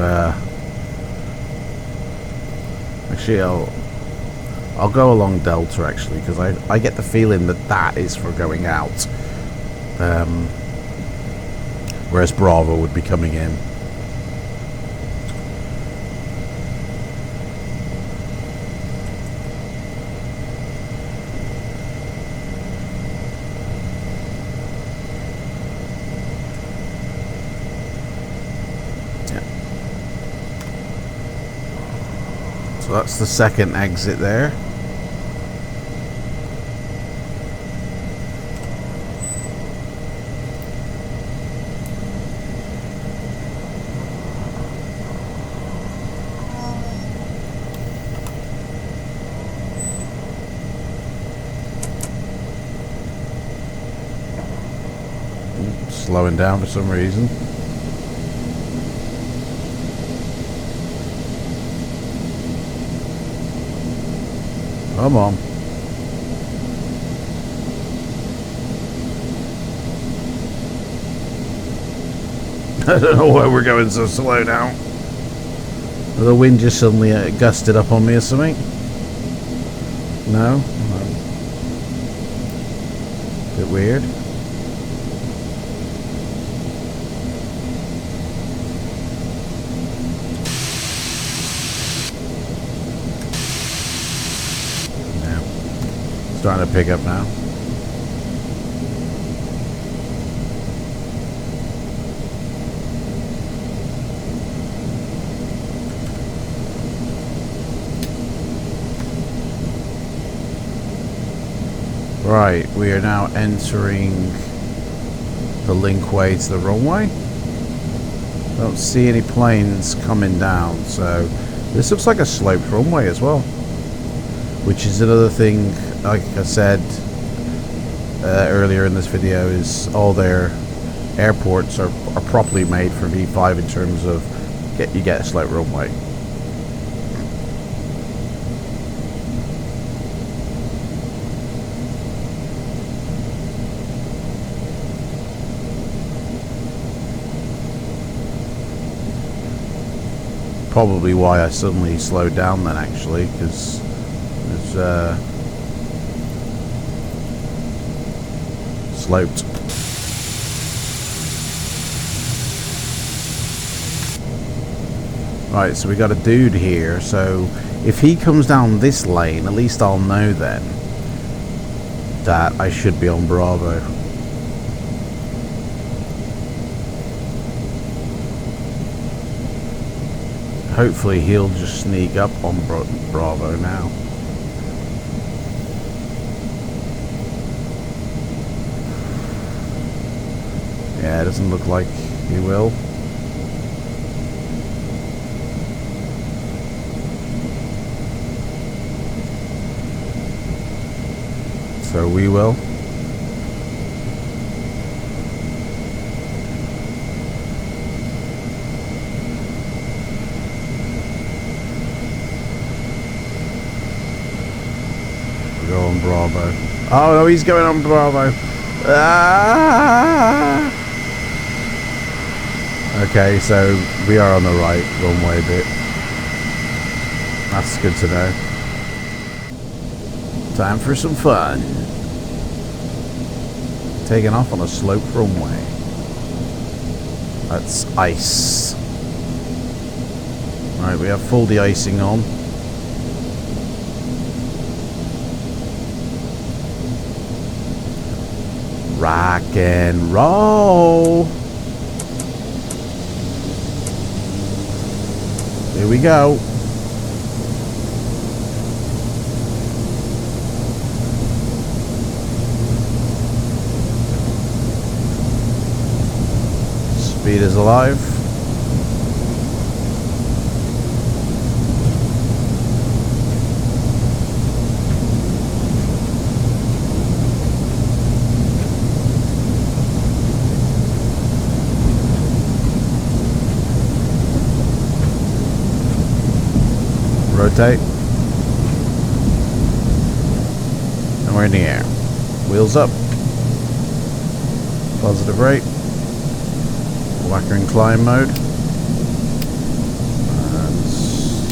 Actually, I'll go along Delta, actually, because I get the feeling that is for going out, whereas Bravo would be coming in. So that's the second exit there. Slowing down for some reason. Come on. I don't know why we're going so slow now. The wind just suddenly gusted up on me or something. No? Bit weird. Starting to pick up now. Right, we are now entering the linkway to the runway. Don't see any planes coming down, so this looks like a sloped runway as well. Which is another thing, like I said earlier in this video, is all their airports are properly made for V5 in terms of you get a sloped runway. Probably why I suddenly slowed down then, actually, because it's sloped. Right, so we got a dude here, so if he comes down this lane, at least I'll know then that I should be on Bravo. Hopefully he'll just sneak up on Bravo now. Yeah, it doesn't look like he will. So we will. Go on Bravo. Oh no, he's going on Bravo. Ah! Okay, so we are on the right runway bit. That's good to know. Time for some fun. Taking off on a sloped runway. That's ice. Right, we have full de-icing on. Rock and roll. Here we go. Speed is alive. Rotate. And we're in the air. Wheels up. Positive rate. Whacker and climb mode. And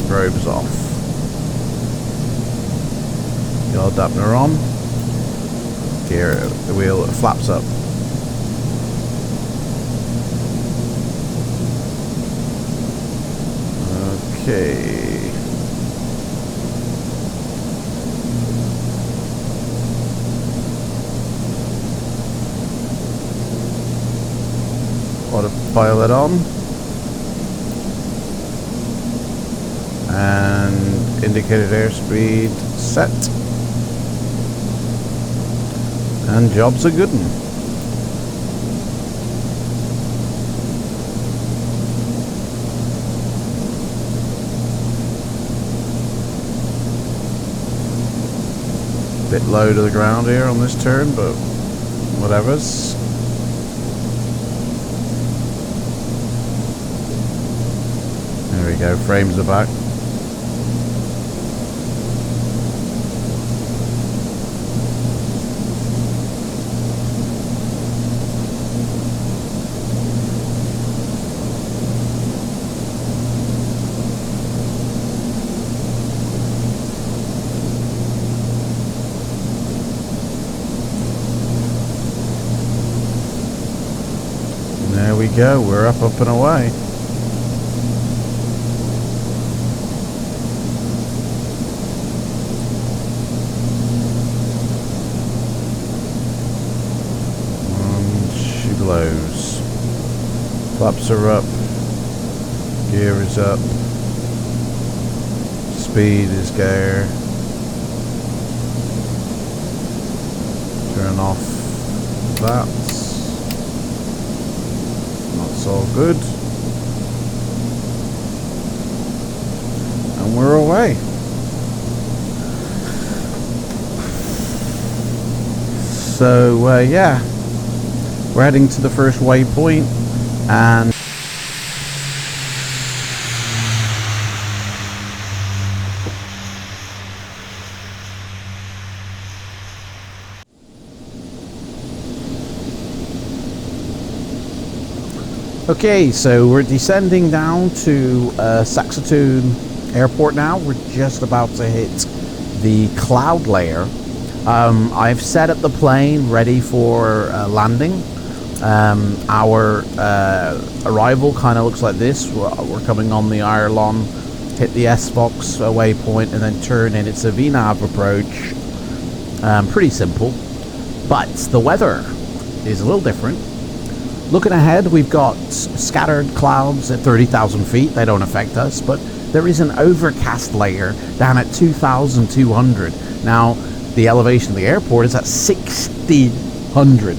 strobes off. Yaw dampener on. Gear, the wheel flaps up. Okay. Autopilot on. And indicated airspeed set. And job's a good one. Bit low to the ground here on this turn, but whatever's. There we go, frames are back. There we go, we're up and away. Blows. Flaps are up. Gear is up. Speed is there. Turn off that. That's all good. And we're away. So yeah, we're heading to the first waypoint, and okay, so we're descending down to Saxatoon Airport now. We're just about to hit the cloud layer. I've set up the plane ready for landing. Our arrival kind of looks like this. We're coming on the Ireland, hit the S-Box waypoint, and then turn in. It's a VNAV approach. Pretty simple. But the weather is a little different. Looking ahead, we've got scattered clouds at 30,000 feet. They don't affect us, but there is an overcast layer down at 2,200. Now, the elevation of the airport is at 1,600,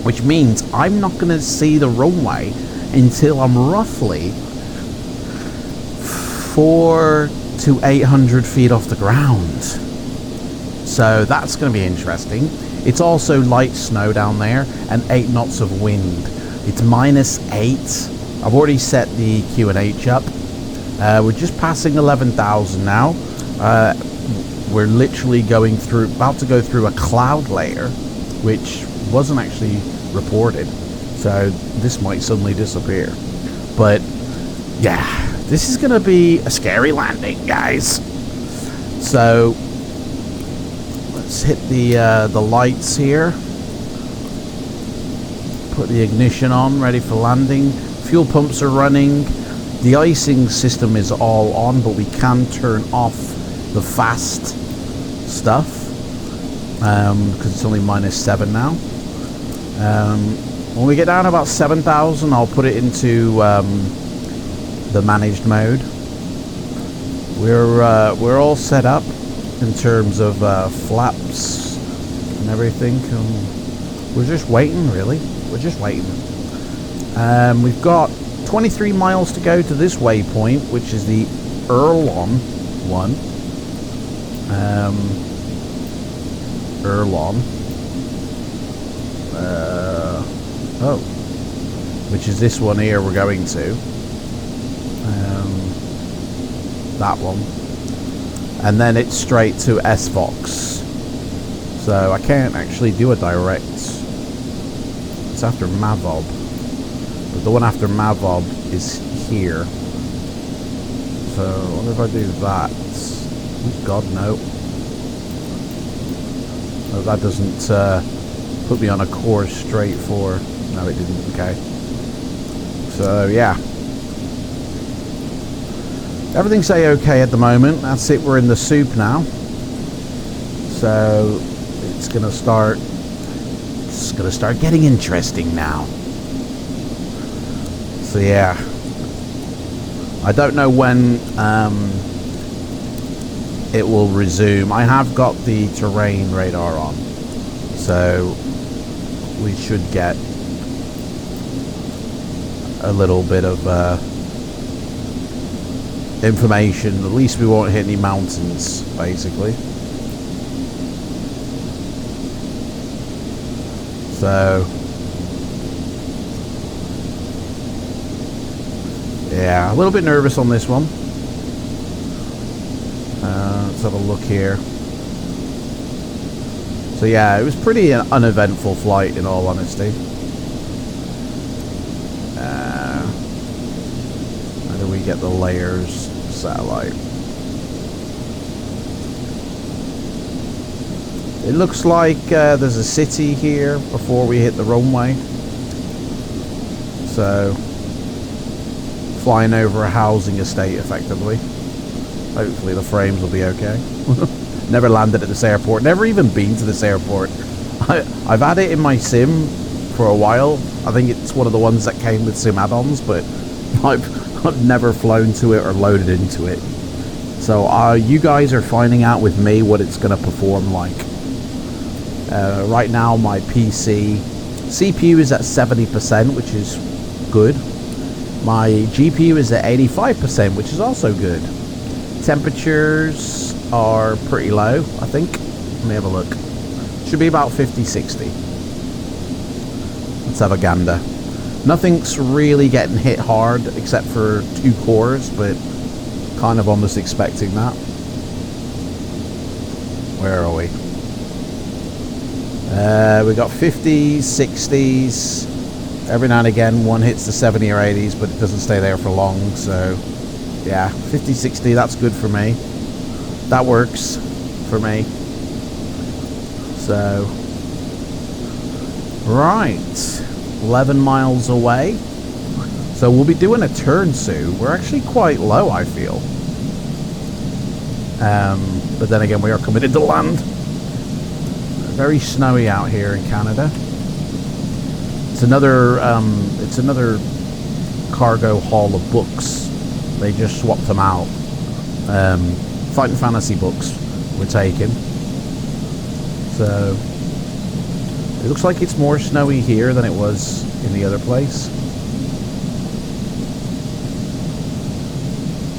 which means I'm not going to see the runway until I'm roughly 400 to 800 feet off the ground. So that's going to be interesting. It's also light snow down there and 8 knots of wind. It's -8. I've already set the QNH up. We're just passing 11,000 now. We're literally about to go through a cloud layer, which wasn't actually reported. So this might suddenly disappear. But yeah, this is going to be a scary landing, guys. So let's hit the lights here. Put the ignition on, ready for landing. Fuel pumps are running. The icing system is all on, but we can turn off the fast stuff because it's only -7 now. When we get down about 7,000, I'll put it into the managed mode. We're all set up in terms of flaps and everything. We're just waiting, really. We're just waiting. We've got 23 miles to go to this waypoint, which is the Erlon one. Which is this one here we're going to. That one. And then it's straight to S-Box. So I can't actually do a direct. It's after Mavob. But the one after Mavob is here. So what if I do that? Oh, God, no. Oh, that doesn't put me on a course straight for... No, it didn't. Okay. So, yeah. Everything's A-okay at the moment. That's it. We're in the soup now. So, it's going to start... It's going to start getting interesting now. So, yeah. I don't know when... it will resume. I have got the terrain radar on, so we should get a little bit of information. At least we won't hit any mountains, basically. So yeah, a little bit nervous on this one. Let's have a look here. So yeah, it was pretty an uneventful flight, in all honesty. How do we get the layers satellite? It looks like there's a city here before we hit the runway. So flying over a housing estate, effectively. Hopefully the frames will be okay. Never landed at this airport. Never even been to this airport. I've had it in my sim for a while. I think it's one of the ones that came with sim add-ons, but I've never flown to it or loaded into it. So you guys are finding out with me what it's going to perform like. Right now my PC CPU is at 70%, which is good. My GPU is at 85%, which is also good. Temperatures are pretty low, I think. Let me have a look. Should be about 50-60. Let's have a gander. Nothing's really getting hit hard except for 2 cores, but kind of almost expecting that. Where are we? We got 50s, 60s. Every now and again one hits the 70 or 80s, but it doesn't stay there for long. So yeah, 50, 60, that's good for me. That works for me. So right, 11 miles away. So we'll be doing a turn soon. We're actually quite low, I feel. But then again, we are coming into land. Very snowy out here in Canada. It's another cargo haul of books. They just swapped them out. Fighting Fantasy books were taken. So it looks like it's more snowy here than it was in the other place.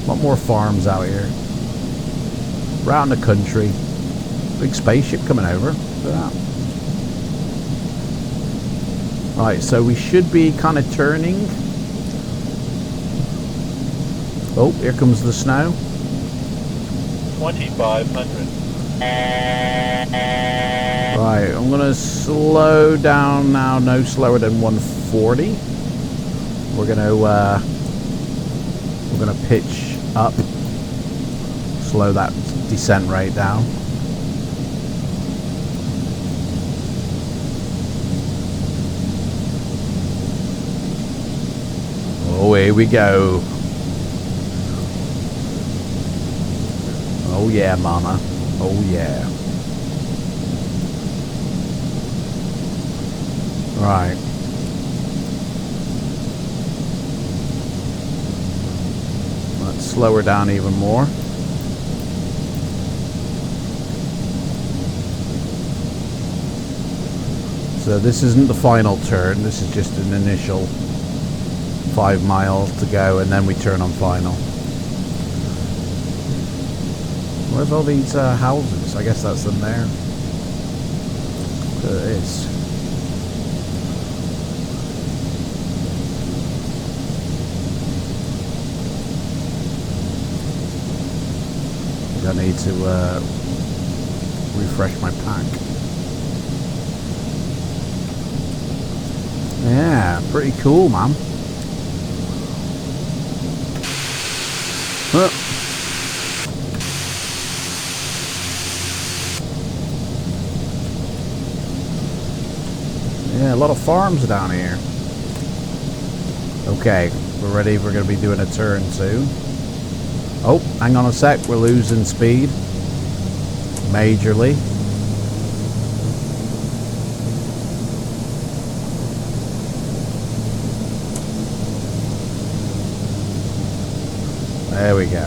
A lot more farms out here. We're out in the country. Big spaceship coming over. Look at that. Right, so we should be kind of turning. Oh, here comes the snow. 2,500. Right, I'm gonna slow down now, no slower than 140. We're gonna pitch up, slow that descent rate down. Oh, here we go. Oh yeah, mama. Oh yeah. Right. Let's slow her down even more. So this isn't the final turn, this is just an initial 5 miles to go, and then we turn on final. Where's all these houses? I guess that's them there. Look at this. I need to refresh my pack. Yeah, pretty cool, man. Huh. Yeah, a lot of farms down here. Okay, we're ready. We're going to be doing a turn soon. Oh, hang on a sec. We're losing speed. Majorly. There we go.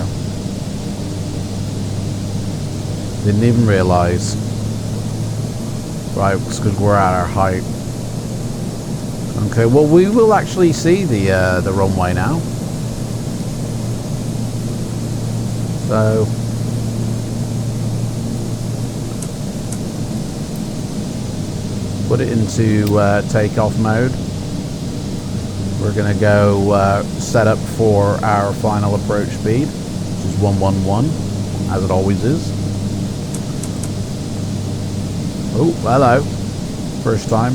Didn't even realize. Right, it's because we're at our height. Okay, well we will actually see the runway now. So put it into takeoff mode. We're going to go set up for our final approach speed, which is 111, as it always is. Oh, hello. First time.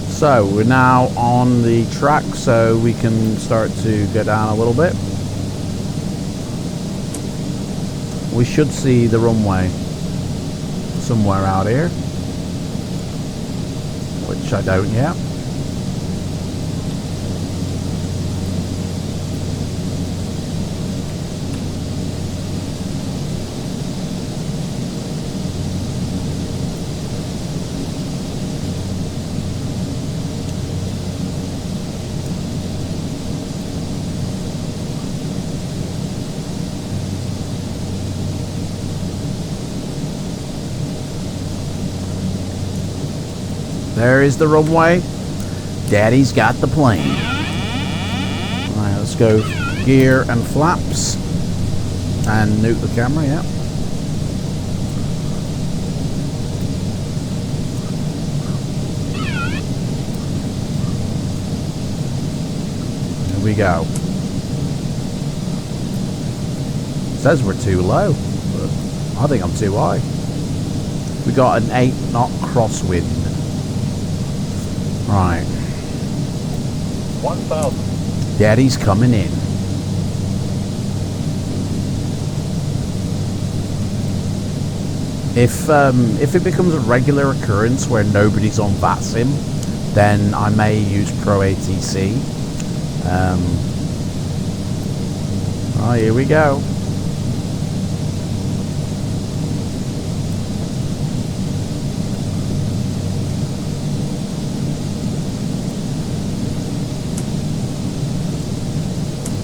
So we're now on the track, so we can start to go down a little bit. We should see the runway somewhere out here, which I don't yet. There is the runway. Daddy's got the plane. Alright, let's go gear and flaps. And nuke the camera, yeah. Here we go. Says we're too low, but I think I'm too high. We got an 8-knot crosswind. Right. 1,000. Daddy's coming in. If it becomes a regular occurrence where nobody's on FLIGHTSIM, then I may use Pro ATC. Oh, here we go.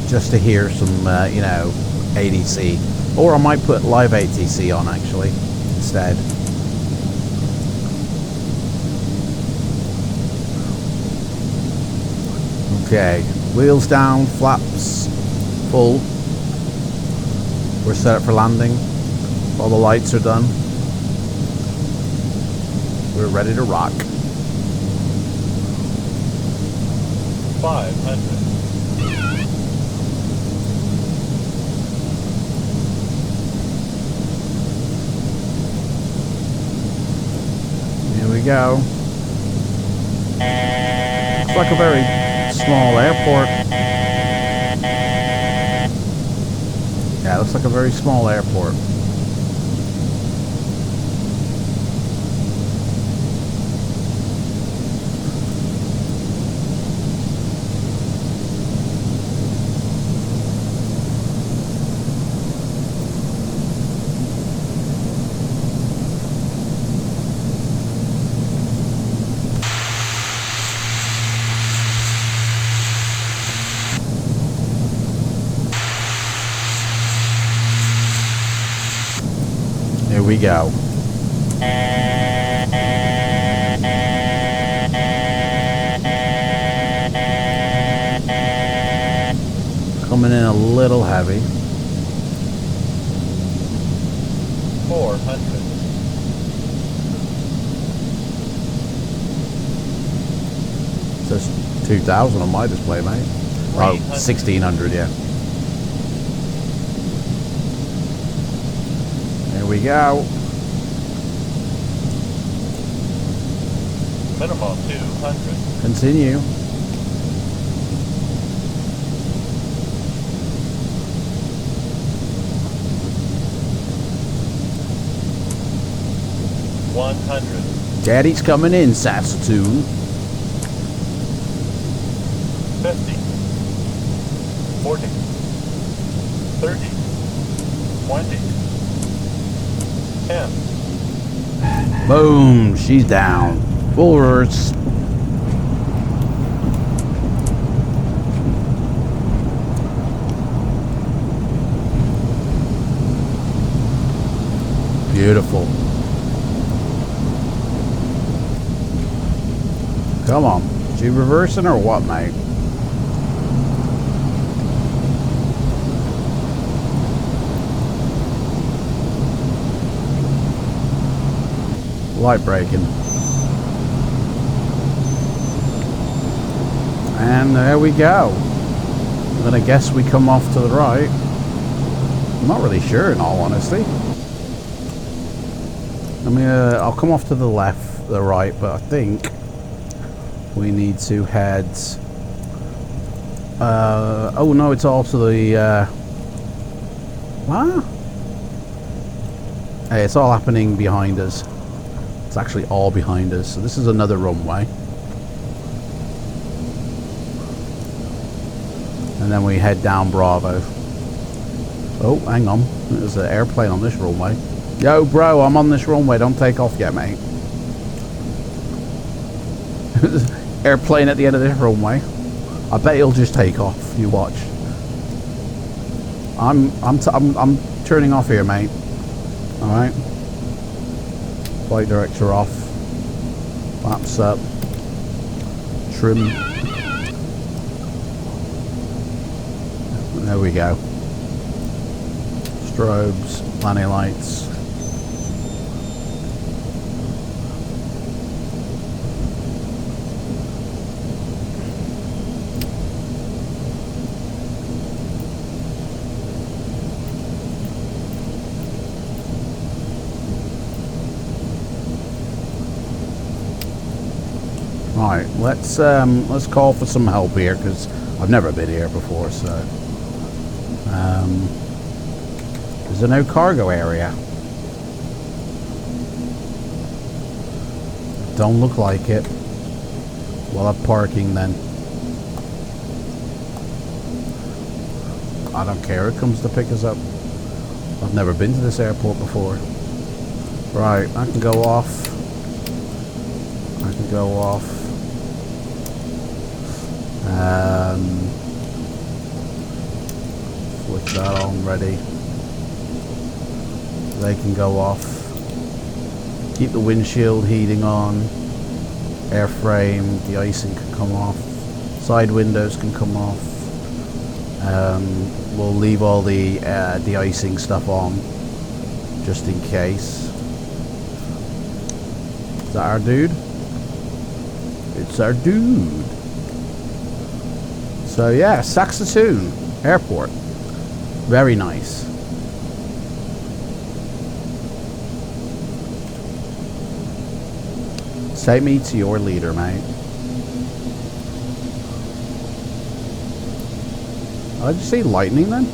Just to hear some, you know, ADC. Or I might put live ATC on, actually, instead. Okay, wheels down, flaps full. We're set up for landing. All the lights are done. We're ready to rock. 500. Here we go. Looks like a very small airport. Yeah, it looks like a very small airport. Here we go. Coming in a little heavy. 400. It says 2,000 on my display, mate. Oh, 1,600, yeah. Here we go. Minimum 200. Continue. Daddy's coming in, Saskatoon. 50. 40. 30. 20. 10. Boom, she's down. Full reverse. Beautiful. Come on. Is you reversing or what, mate? Light braking. And there we go. I'm gonna guess we come off to the right. I'm not really sure, in all honesty. I mean, I'll come off to the left, the right, but I think we need to head. Oh no, it's all to the. What? Hey, it's all happening behind us. It's actually all behind us. So this is another runway. And then we head down Bravo. Oh, hang on. There's an airplane on this runway. Yo, bro, I'm on this runway. Don't take off yet, mate. Airplane at the end of this runway. I bet he'll just take off. You watch. I'm turning off here, mate. All right. Flight director off. Flaps up. Trim. There we go. Strobes, landing lights. Right, let's call for some help here, because I've never been here before, so is there no cargo area? Don't look like it. We'll have parking then. I don't care, it comes to pick us up. I've never been to this airport before. Right, I can go off. I can go off. Flick that on, ready. They can go off. Keep the windshield heating on. Airframe, the icing can come off. Side windows can come off. We'll leave all the de-icing stuff on, just in case. Is that our dude? It's our dude. So yeah, Saskatoon Airport. Very nice. Take me to your leader, mate. Did you say lightning then?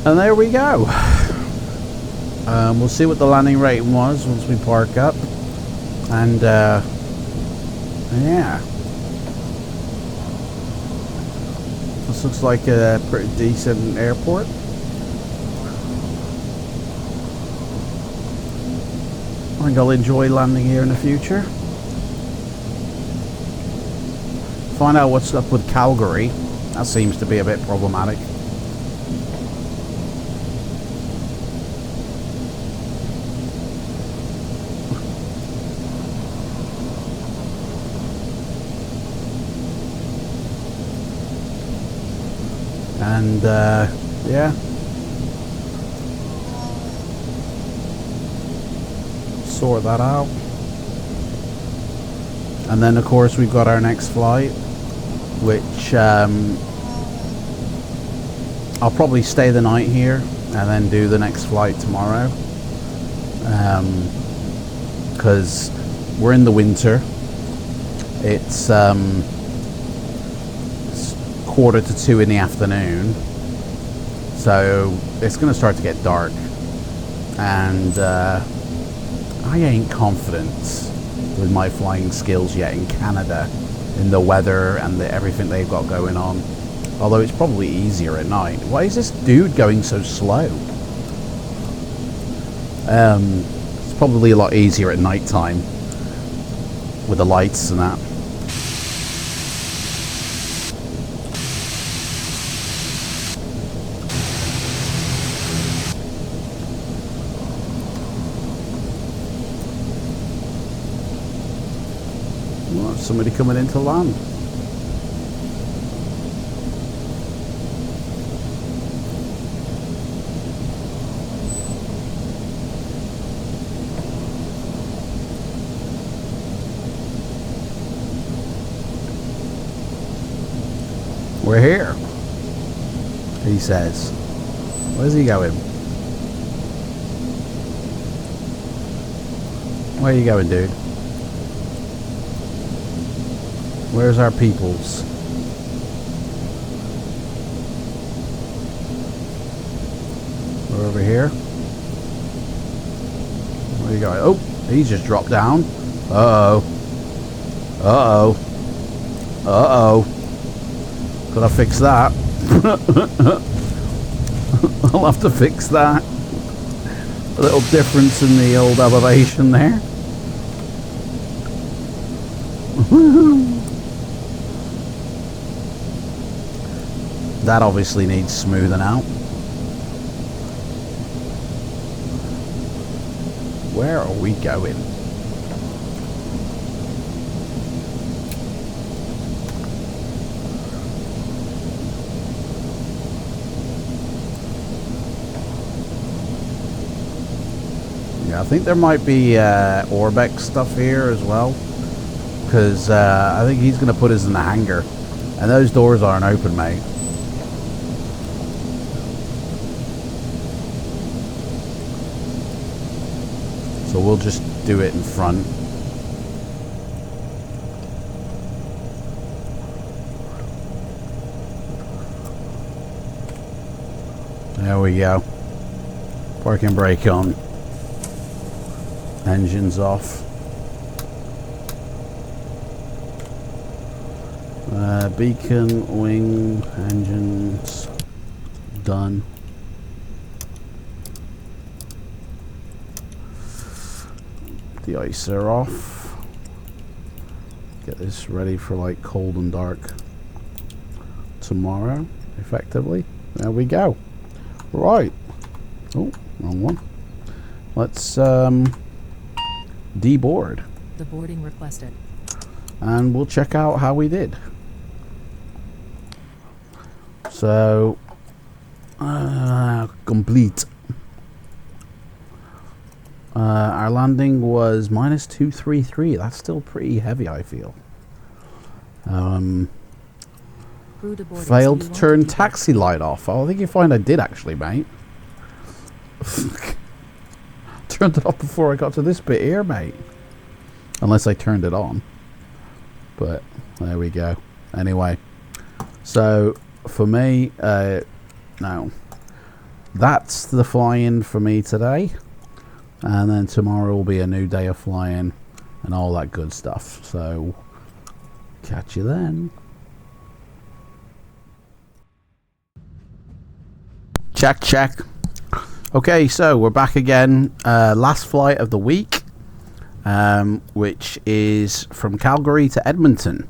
And there we go. We'll see what the landing rating was once we park up. And yeah. This looks like a pretty decent airport. I think I'll enjoy landing here in the future. Find out what's up with Calgary. That seems to be a bit problematic. And yeah, sort that out. And then of course we've got our next flight, which I'll probably stay the night here and then do the next flight tomorrow, because we're in the winter. It's 1:45 in the afternoon, so it's going to start to get dark, and I ain't confident with my flying skills yet in Canada, in the weather and everything they've got going on, although it's probably easier at night. Why is this dude going so slow? It's probably a lot easier at night time with the lights and that. Somebody coming into land. We're here, he says. Where's he going? Where are you going, dude? Where's our peoples? We're over here. Where are you going? Oh, he's just dropped down. Uh-oh. Uh-oh. Uh-oh. Gotta fix that. I'll have to fix that. A little difference in the old elevation there. That obviously needs smoothing out. Where are we going? Yeah, I think there might be Orbeck stuff here as well, because I think he's going to put us in the hangar, and those doors aren't open, mate. So we'll just do it in front. There we go. Parking brake on. Engines off. Beacon, wing, engines done. The icer off. Get this ready for like cold and dark tomorrow, effectively. There we go. Right. Oh, wrong one. Let's deboard. The boarding requested. And we'll check out how we did. So, complete. Our landing was -233. That's still pretty heavy, I feel. Failed to turn taxi light off. Oh, I think you find I did actually, mate. Turned it off before I got to this bit here, mate. Unless I turned it on. But there we go. Anyway, so for me, no, that's the flying for me today. And then tomorrow will be a new day of flying and all that good stuff. So, catch you then. Check, check. Okay, so we're back again. Last flight of the week, which is from Calgary to Edmonton.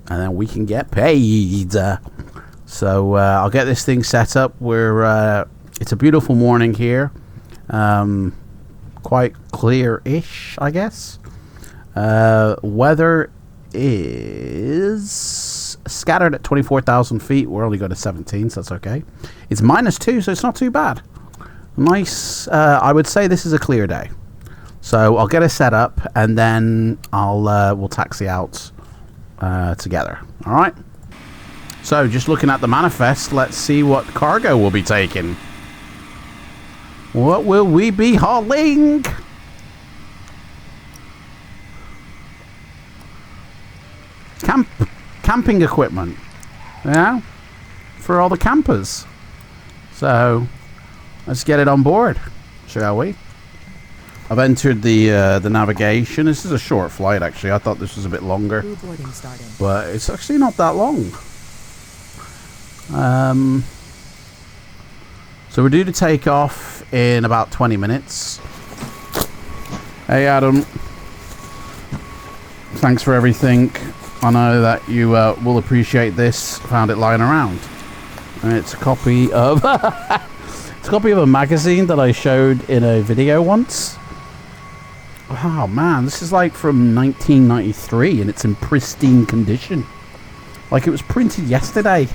And then we can get paid. So, I'll get this thing set up. It's a beautiful morning here. Quite clear-ish, I guess. Weather is scattered at 24,000 feet. We're only going to 17, so that's okay. It's -2, so it's not too bad. Nice. I would say this is a clear day. So I'll get it set up, and then we'll taxi out together. All right. So just looking at the manifest, let's see what cargo we'll be taking. What will we be hauling? Camping equipment, yeah, for all the campers. So let's get it on board, shall we? I've entered the navigation. This is a short flight, actually. I thought this was a bit longer, but it's actually not that long. So we're due to take off in about 20 minutes. Hey, Adam. Thanks for everything. I know that you will appreciate this. Found it lying around. And it's a copy of it's a copy of a magazine that I showed in a video once. Oh man, this is like from 1993 and it's in pristine condition. Like it was printed yesterday.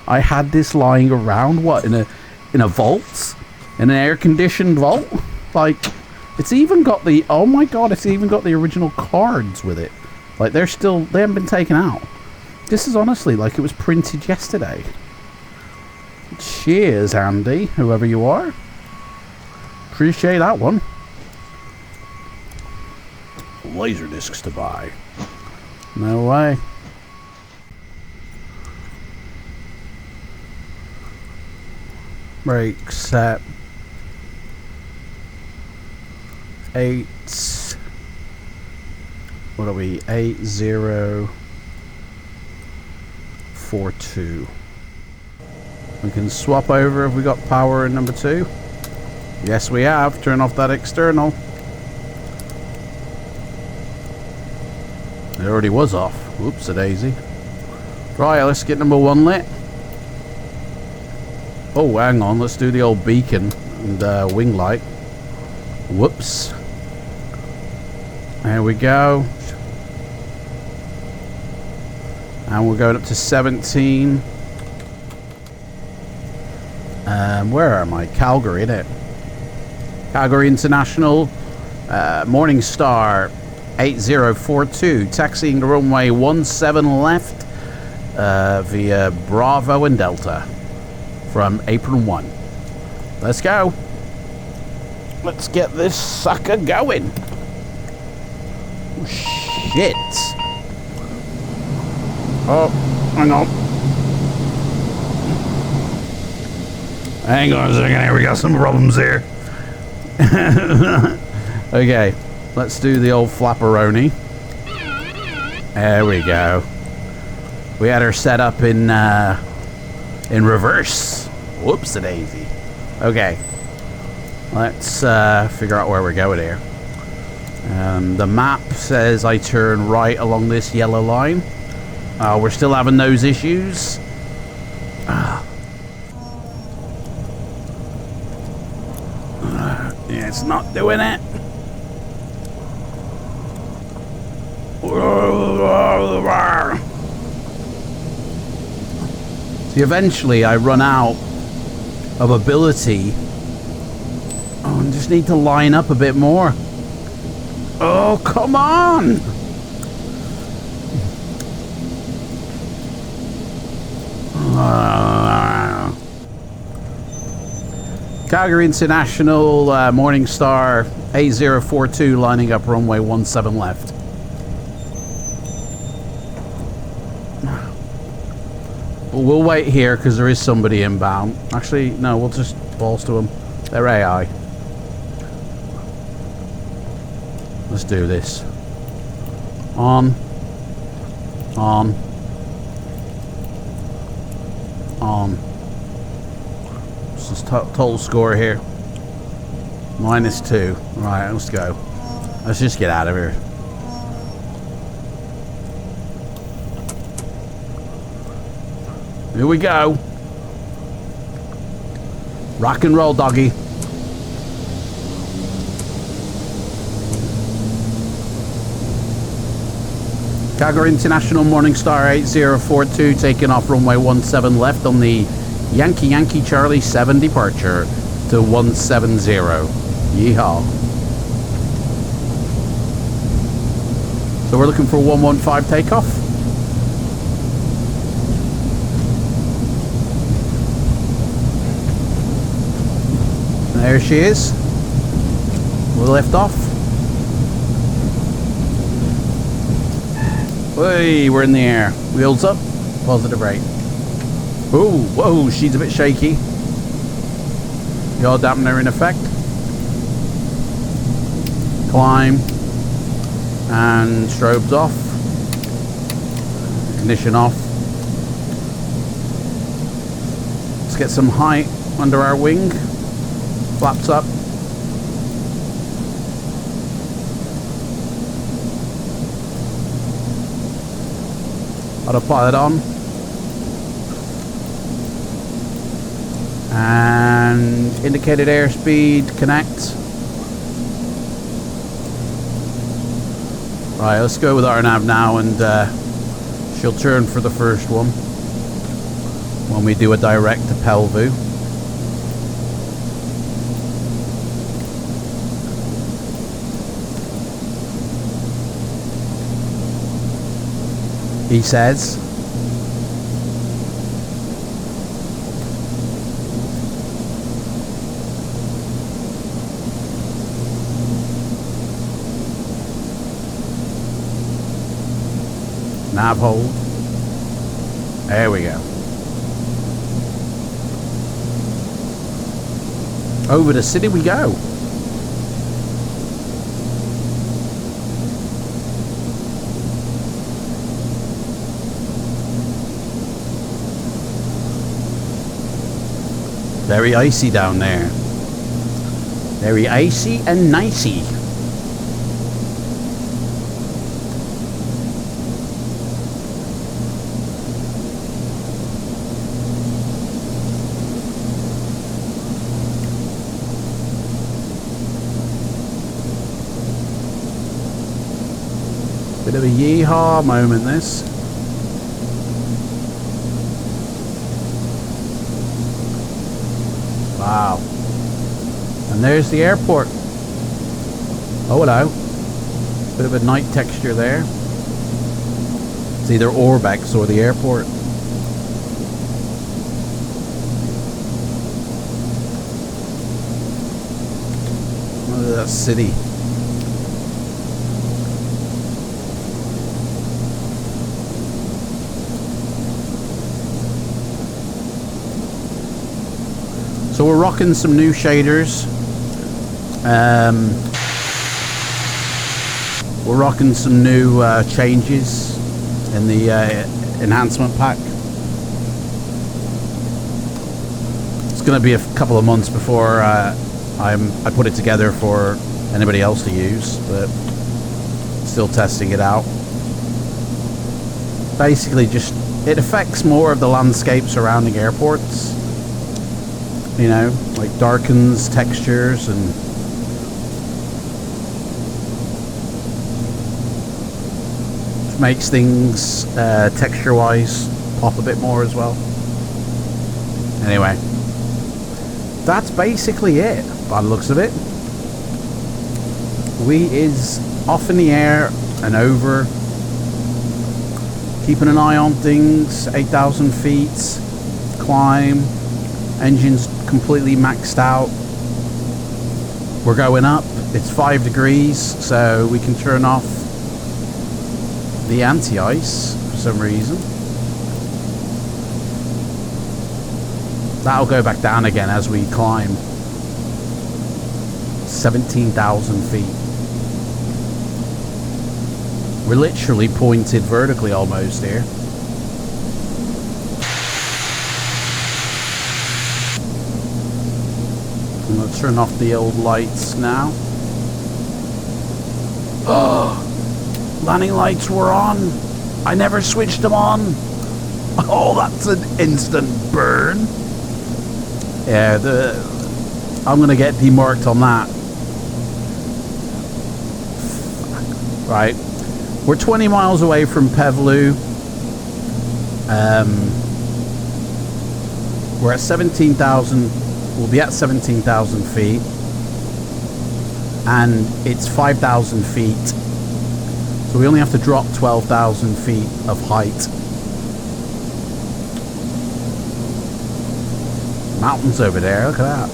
I had this lying around, what, in a vault? In an air-conditioned vault? Like, it's even got the, oh my god, it's even got the original cards with it. Like, they haven't been taken out. This is honestly like it was printed yesterday. Cheers, Andy, whoever you are. Appreciate that one. Laser discs to buy. No way. Brake set. 8. What are we? 80. 8042. We can swap over if we got power in number 2. Yes, we have. Turn off that external. It already was off. Whoops, a daisy. Right, let's get number 1 lit. Oh, hang on. Let's do the old beacon and wing light. Whoops. There we go. And we're going up to 17. Where am I? Calgary, innit? Calgary International. Morningstar 8042. Taxiing the runway 17 left via Bravo and Delta from apron 1. Let's go. Let's get this sucker going. Oh, shit. Oh, hang on. Hang on a second here, we got some problems here. Okay, let's do the old flapperoni. There we go. We had her set up in reverse. Whoops-a-daisy. Okay, let's figure out where we're going here. The map says I turn right along this yellow line. We're still having those issues. Yeah, it's not doing it. See, eventually I run out of ability. Oh, I just need to line up a bit more. Oh, come on! Calgary International, Morningstar 8042, lining up runway 17 left. We'll wait here because there is somebody inbound. Actually, no, we'll just balls to them. They're AI. Let's do this. On. On. On. This is total score here. -2. Right, let's go. Let's just get out of here. Here we go. Rock and roll, doggy. Calgary International, Morningstar 8042, taking off runway 17 left on the Yankee Charlie 7 departure to 170. Yeehaw. So we're looking for 115 takeoff. There she is. We'll lift off. Hey, we're in the air. Wheels up. Positive rate. Oh, whoa, she's a bit shaky. Yaw dampener in effect. Climb. And strobes off. Ignition off. Let's get some height under our wing. Flaps up. Autopilot on. And indicated airspeed connect. Right, let's go with our nav now, and she'll turn for the first one when we do a direct to Pelvu. He says. Nav hold. There we go. Over the city we go. Very icy down there. Very icy and nicey. Bit of a yeehaw moment, this. Wow. And there's the airport. Oh, hello. Bit of a night texture there. It's either Orbex or the airport. Look at that city. So we're rocking some new shaders. We're rocking some new changes in the enhancement pack. It's going to be a couple of months before I put it together for anybody else to use, but still testing it out. Basically, just it affects more of the landscape surrounding airports. You know, like darkens textures and just makes things texture-wise pop a bit more as well. Anyway, that's basically it by the looks of it. We is off in the air and over, keeping an eye on things. 8,000 feet climb, engine's completely maxed out. We're going up. It's 5 degrees, so we can turn off the anti-ice for some reason. That'll go back down again as we climb. 17,000 feet. We're literally pointed vertically almost here. I'm going to turn off the old lights now. Oh, landing lights were on. I never switched them on. Oh, that's an instant burn. Yeah, I'm going to get demarked on that. Right. We're 20 miles away from Pevlu. We're at 17,000. We'll be at 17,000 feet. And it's 5,000 feet. So we only have to drop 12,000 feet of height. Mountains over there, look at that.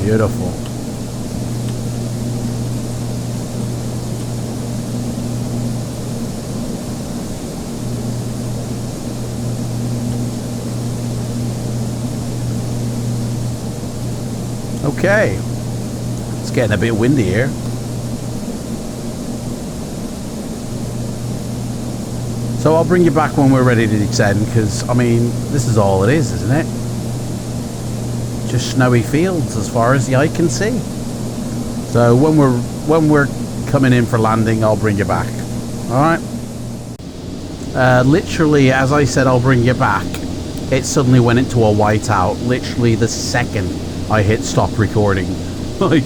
Beautiful. Okay, it's getting a bit windy here. So I'll bring you back when we're ready to descend, because I mean, this is all it is, isn't it? Just snowy fields as far as the eye can see. So when we're coming in for landing, I'll bring you back. All right. Literally, as I said, I'll bring you back. It suddenly went into a whiteout. Literally the second I hit stop recording. Like,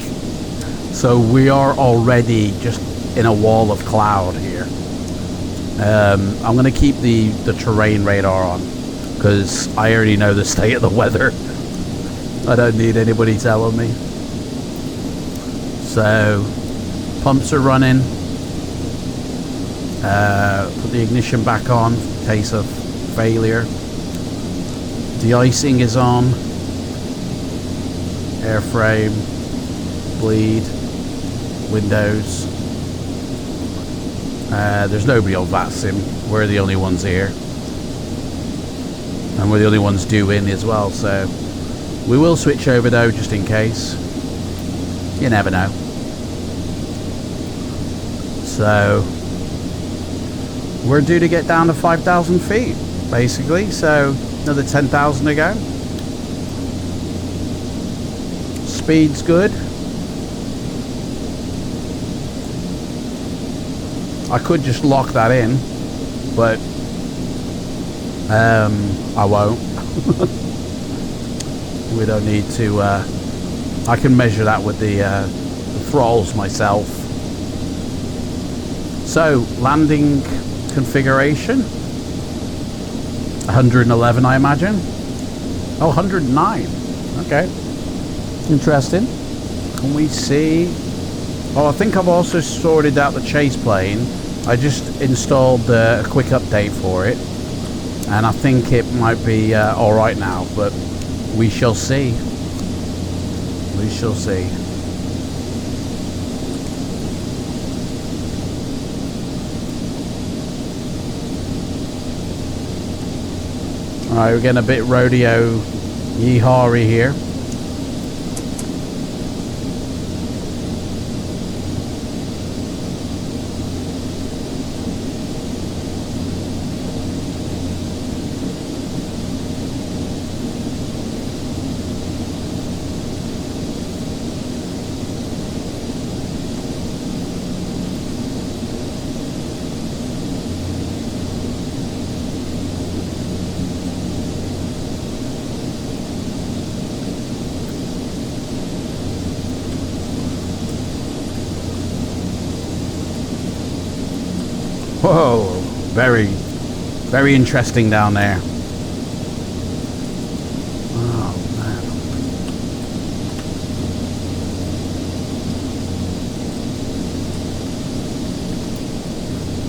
so we are already just in a wall of cloud here. I'm going to keep the terrain radar on, because I already know the state of the weather. I don't need anybody telling me. So, pumps are running. Put the ignition back on in case of failure. De-icing is on. Airframe, bleed, windows. There's nobody on FLIGHTSIM. We're the only ones here. And we're the only ones due in as well, so we will switch over though, just in case. You never know. So we're due to get down to 5,000 feet. basically. So another 10,000 to go. Speed's good. I could just lock that in, but I won't. We don't need to. I can measure that with the throttles myself. So, landing configuration. 111, I imagine. Oh, 109. Okay. Interesting. Can we see? Oh, I think I've also sorted out the chase plane. I just installed a quick update for it. And I think it might be alright now, but we shall see. We shall see. Alright, we're getting a bit rodeo yeehaw-y here. Whoa, very, very interesting down there. Oh,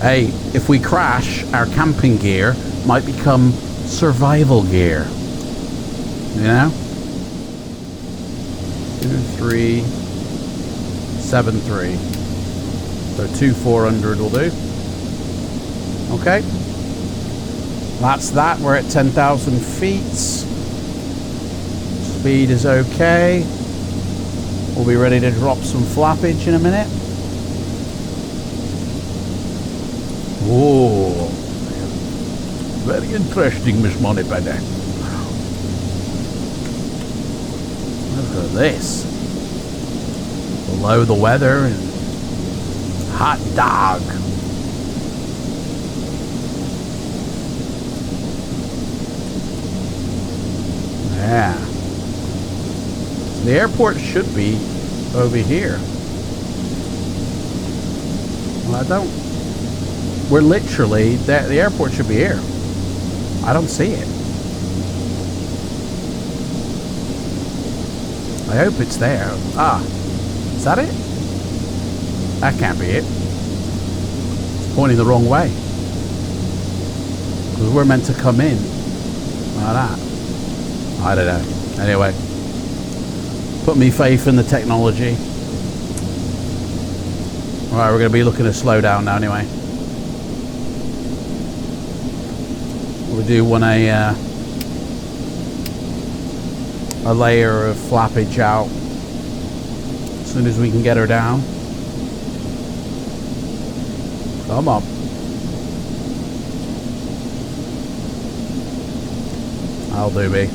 man. Hey, if we crash, our camping gear might become survival gear. You know? 2373. So 2400 will do. Okay, that's that. We're at 10,000 feet. Speed is okay. We'll be ready to drop some flappage in a minute. Whoa, very interesting, Miss Moneypenny. Look at this. Below the weather and hot dog. Yeah. The airport should be over here. Well, I don't. We're literally. The airport should be here. I don't see it. I hope it's there. Ah. Is that it? That can't be it. It's pointing the wrong way. Because we're meant to come in like that. I don't know. Anyway, put me faith in the technology. Alright, we're going to be looking to slow down now anyway. We do want a layer of flappage out as soon as we can get her down. Come on. I'll do me.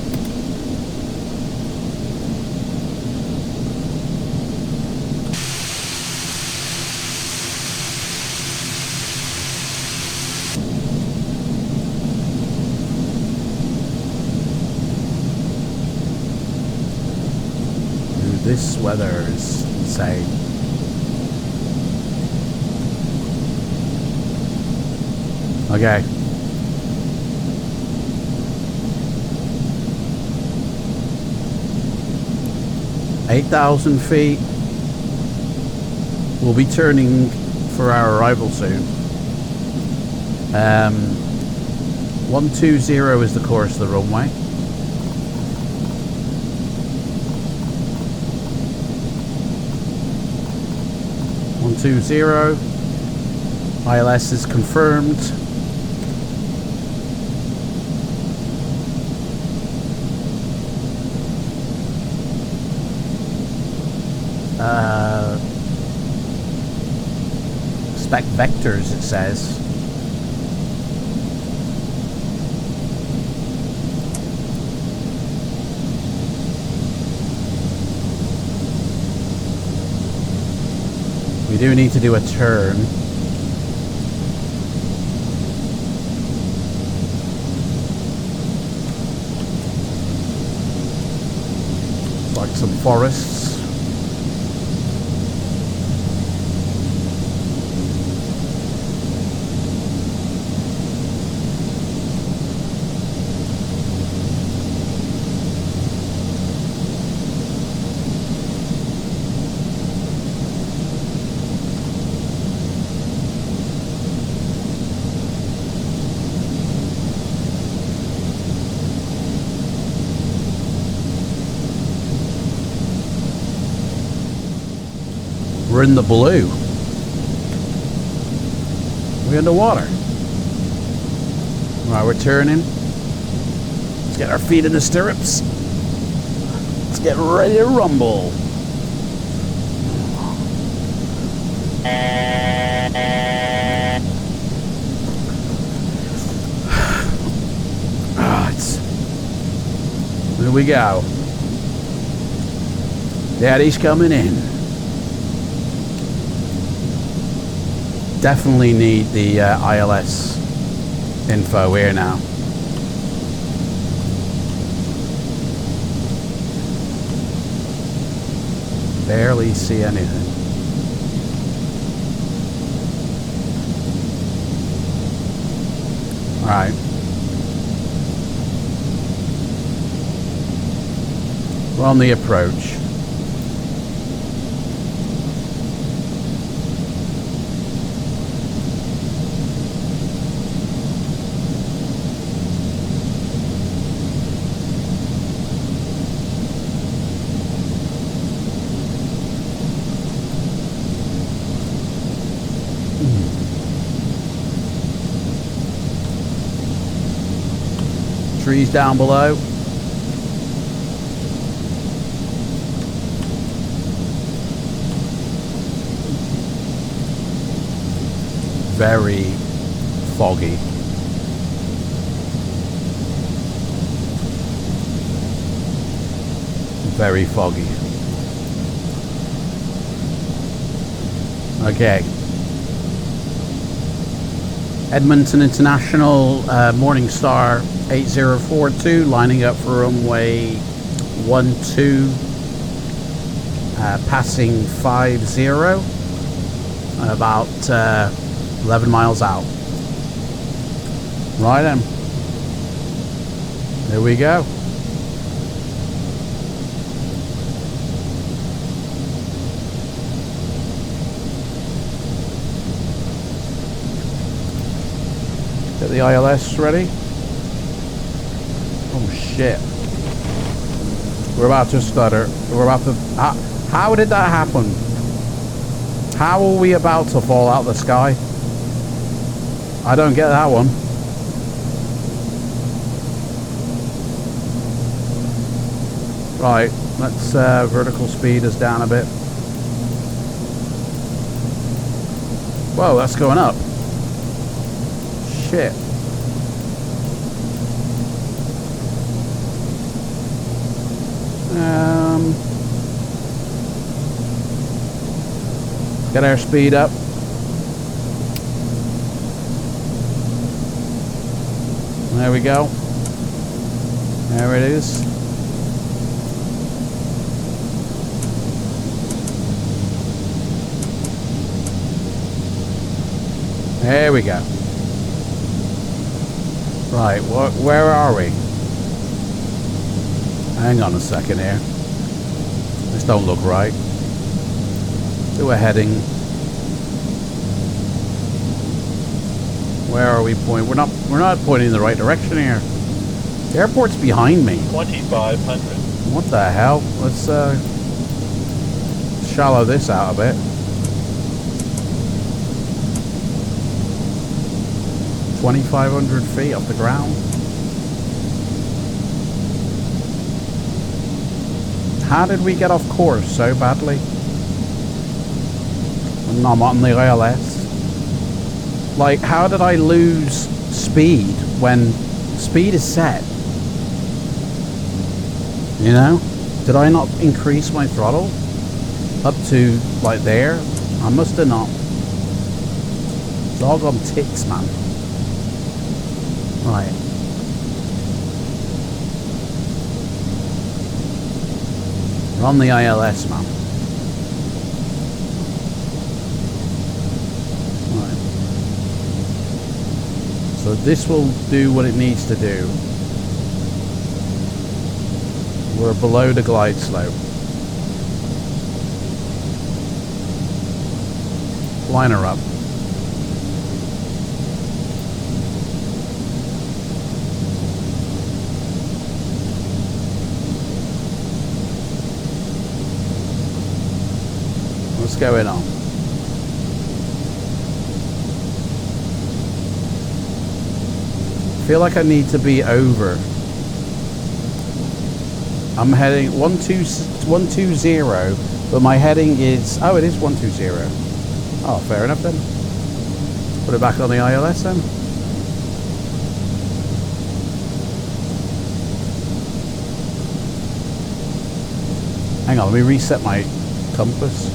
This weather is insane. Okay. $8,000 feet. We'll be turning for our arrival soon. 120 is the course of the runway. ILS is confirmed. Spec vectors, it says. do need to do a turn. Like some forests. We're in the blue. We're underwater. Alright, we're turning. Let's get our feet in the stirrups. Let's get ready to rumble. Here we go. Daddy's coming in. Definitely need the ILS info here now. Barely see anything. All right. We're on the approach. Trees down below. Very foggy. Very foggy. Okay. Edmonton International, Morningstar 8042, lining up for runway 12, passing 50, about 11 miles out. Right then. There we go. Get the ILS ready. Oh shit. We're about to stutter. We're about to... How did that happen? How are we about to fall out of the sky? I don't get that one. Right, let's vertical speed us down a bit. Whoa, that's going up. Shit. Get our speed up. There we go. There it is. There we go. Right, where are we? Hang on a second here. This don't look right. Do a heading. Where are we pointing? We're not pointing in the right direction here. The airport's behind me. 2500. What the hell? Let's shallow this out a bit. 2,500 feet off the ground. How did we get off course so badly? I'm on the ILS. Like, how did I lose speed when speed is set? You know? Did I not increase my throttle up to, like, there? I must have not. Dog on tits, man. Right. We're on the ILS, man. Right. So this will do what it needs to do. We're below the glide slope. Line her up. What's going on? I feel like I need to be over. I'm heading 120, but my heading is, oh, it is 120. Oh, fair enough then. Put it back on the ILS then. Hang on, let me reset my compass.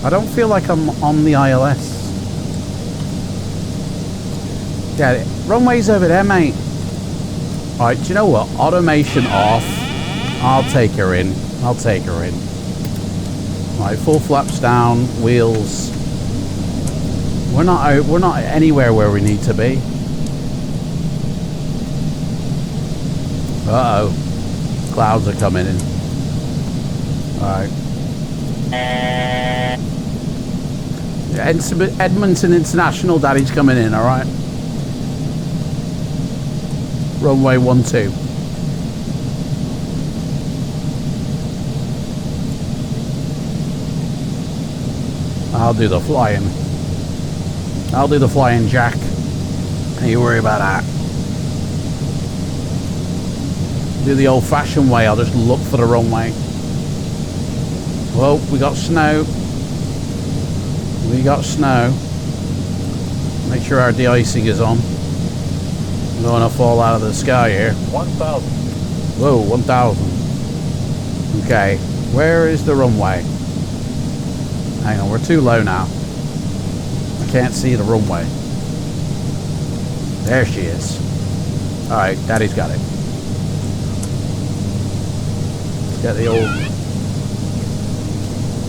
I don't feel like I'm on the ILS. Yeah, runway's over there, mate. Alright, do you know what? Automation off. I'll take her in. I'll take her in. Right, full flaps down, wheels. We're not anywhere where we need to be. Uh-oh. Clouds are coming in. Alright. Edmonton International, Daddy's coming in, alright? Runway 12. I'll do the flying. I'll do the flying, Jack. Don't you worry about that. Do the old-fashioned way. I'll just look for the runway. Well, we got snow. We got snow. Make sure our de-icing is on. I don't want to fall out of the sky here. 1,000. Whoa, 1,000. Okay, where is the runway? Hang on, we're too low now. I can't see the runway. There she is. Alright, Daddy's got it. Let's get the old...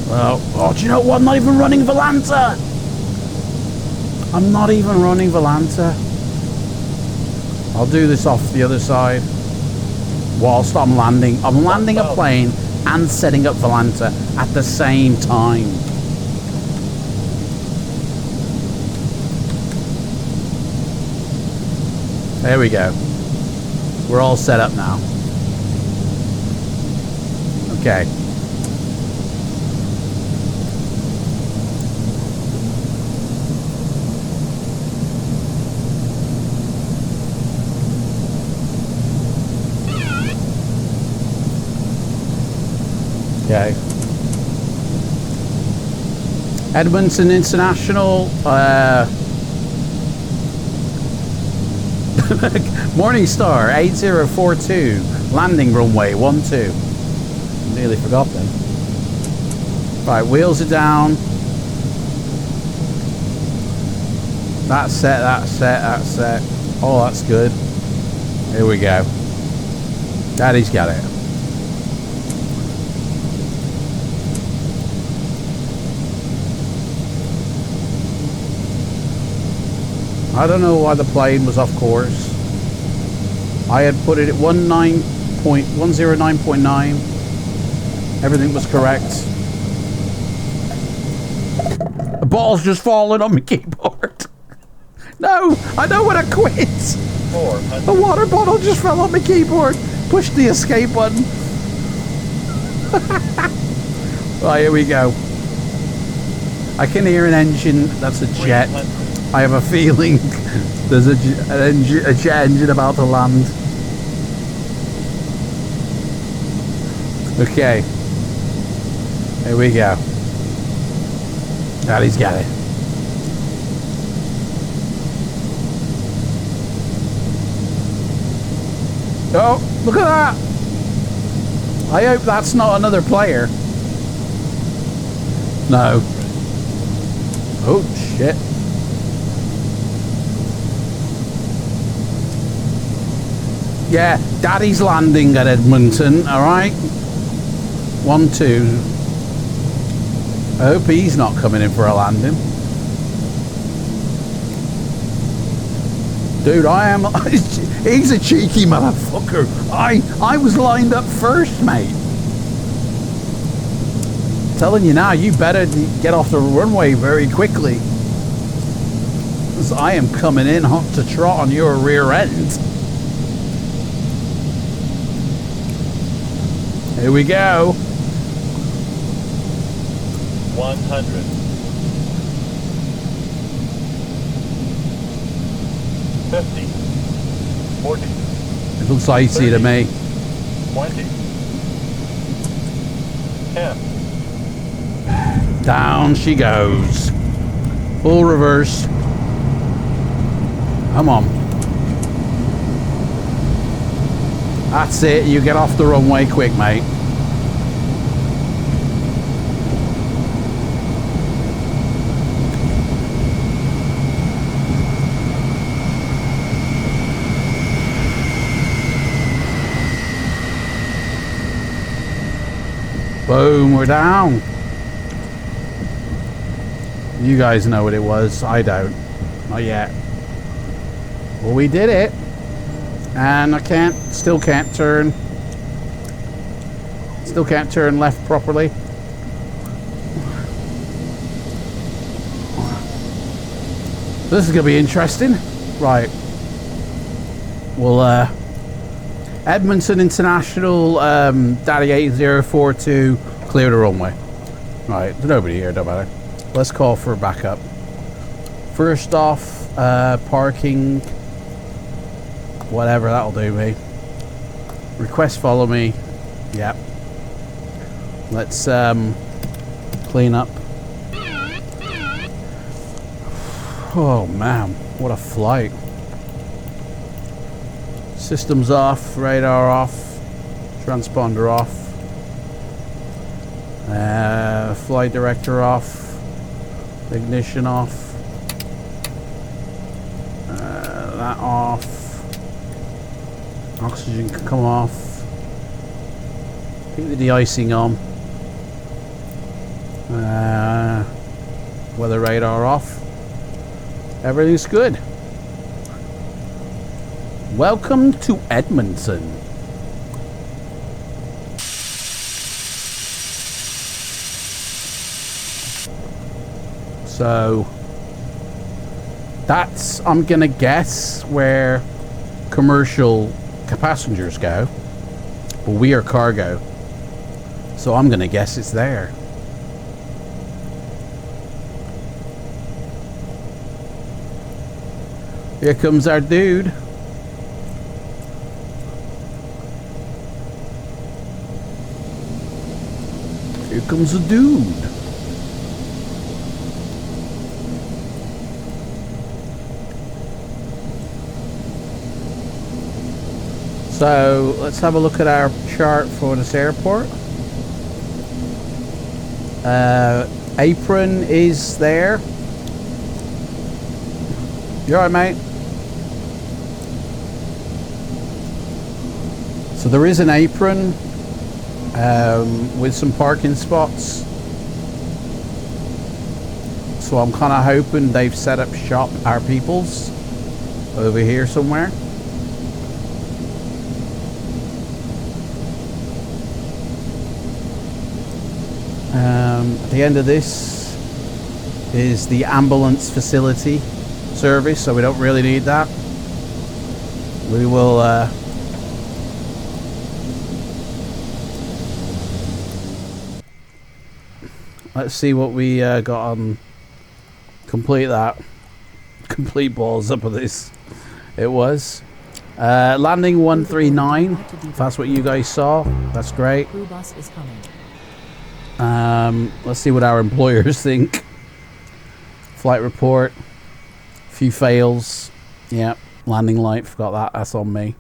Well, oh, do you know what? I'm not even running Volanta! I'm not even running Volanta. I'll do this off the other side whilst I'm landing. I'm landing a plane and setting up Volanta at the same time. There we go. We're all set up now. Okay. Okay. Edmonton International, Morningstar 8042, landing runway 12. Nearly forgot them. Right, wheels are down. That's set, that's set, that's set. Oh, that's good. Here we go. Daddy's got it. I don't know why the plane was off course. I had put it at 109.9. Everything was correct. A ball's just falling on my keyboard. No, I know when I quit. The water bottle just fell on my keyboard. Push the escape button. Right, here we go. I can hear an engine. That's a jet. I have a feeling there's a jet engine about to land. Okay. Here we go. Daddy's got it. Oh, look at that. I hope that's not another player. No. Oh, shit. Yeah, Daddy's landing at Edmonton, alright? 1, 2. I hope he's not coming in for a landing. Dude, I am... He's a cheeky motherfucker. I was lined up first, mate. Telling you now, you better get off the runway very quickly. Because I am coming in hot to trot on your rear end. Here we go. 100. 50. 40. It looks icy to me. 20. 10. Down she goes. Full reverse. Come on. That's it. You get off the runway quick, mate. Boom, we're down. You guys know what it was. I don't. Not yet. Well, we did it. And I still can't turn left properly. This is going to be interesting. Right. Well, Edmonton International, Daddy 8042, clear the runway. Right, there's nobody here, don't matter. Let's call for backup. First off, parking, whatever, that'll do me. Request follow me, yep. Let's clean up. Oh man, what a flight. Systems off, radar off, transponder off, flight director off, ignition off, that off, oxygen can come off, keep the de-icing on, weather radar off, everything's good. Welcome to Edmonton. So that's, I'm gonna guess, where commercial passengers go, but we are cargo, so I'm gonna guess it's there. Here comes our dude. Here comes a dude. So let's have a look at our chart for this airport. Apron is there. You alright, mate? So there is an apron with some parking spots. So I'm kind of hoping they've set up shop, our peoples, over here somewhere. At the end of this is the ambulance facility service, so we don't really need that. We will let's see what we got on. Complete that. Complete balls up of this. It was landing 139. If that's what you guys saw, that's great. Crew bus is coming. Let's see what our employers think. Flight report. Few fails. Yeah. Landing light. Forgot that. That's on me.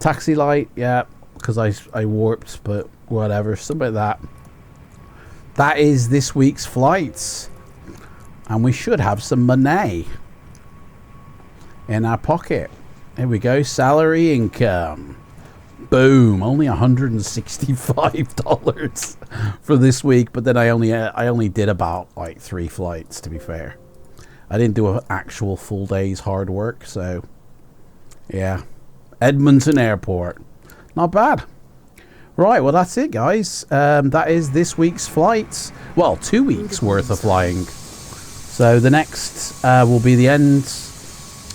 Taxi light. Yeah. Because I warped, but whatever. Something like that. that is this week's flights. And we should have some money in our pocket. Here we go. Salary income. Boom. Only $165 for this week. But then I only did about like 3 flights, to be fair. I didn't do an actual full day's hard work. So, yeah. Edmonton Airport. Not bad. Right, well, that's it, guys. That is this week's flights. Well, 2 weeks worth of flying. So the next will be the end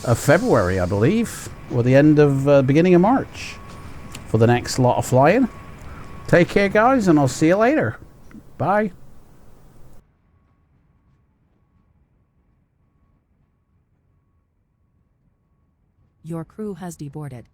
of February, I believe. Or the end of beginning of March. For the next lot of flying. Take care, guys, and I'll see you later. Bye. Your crew has deboarded.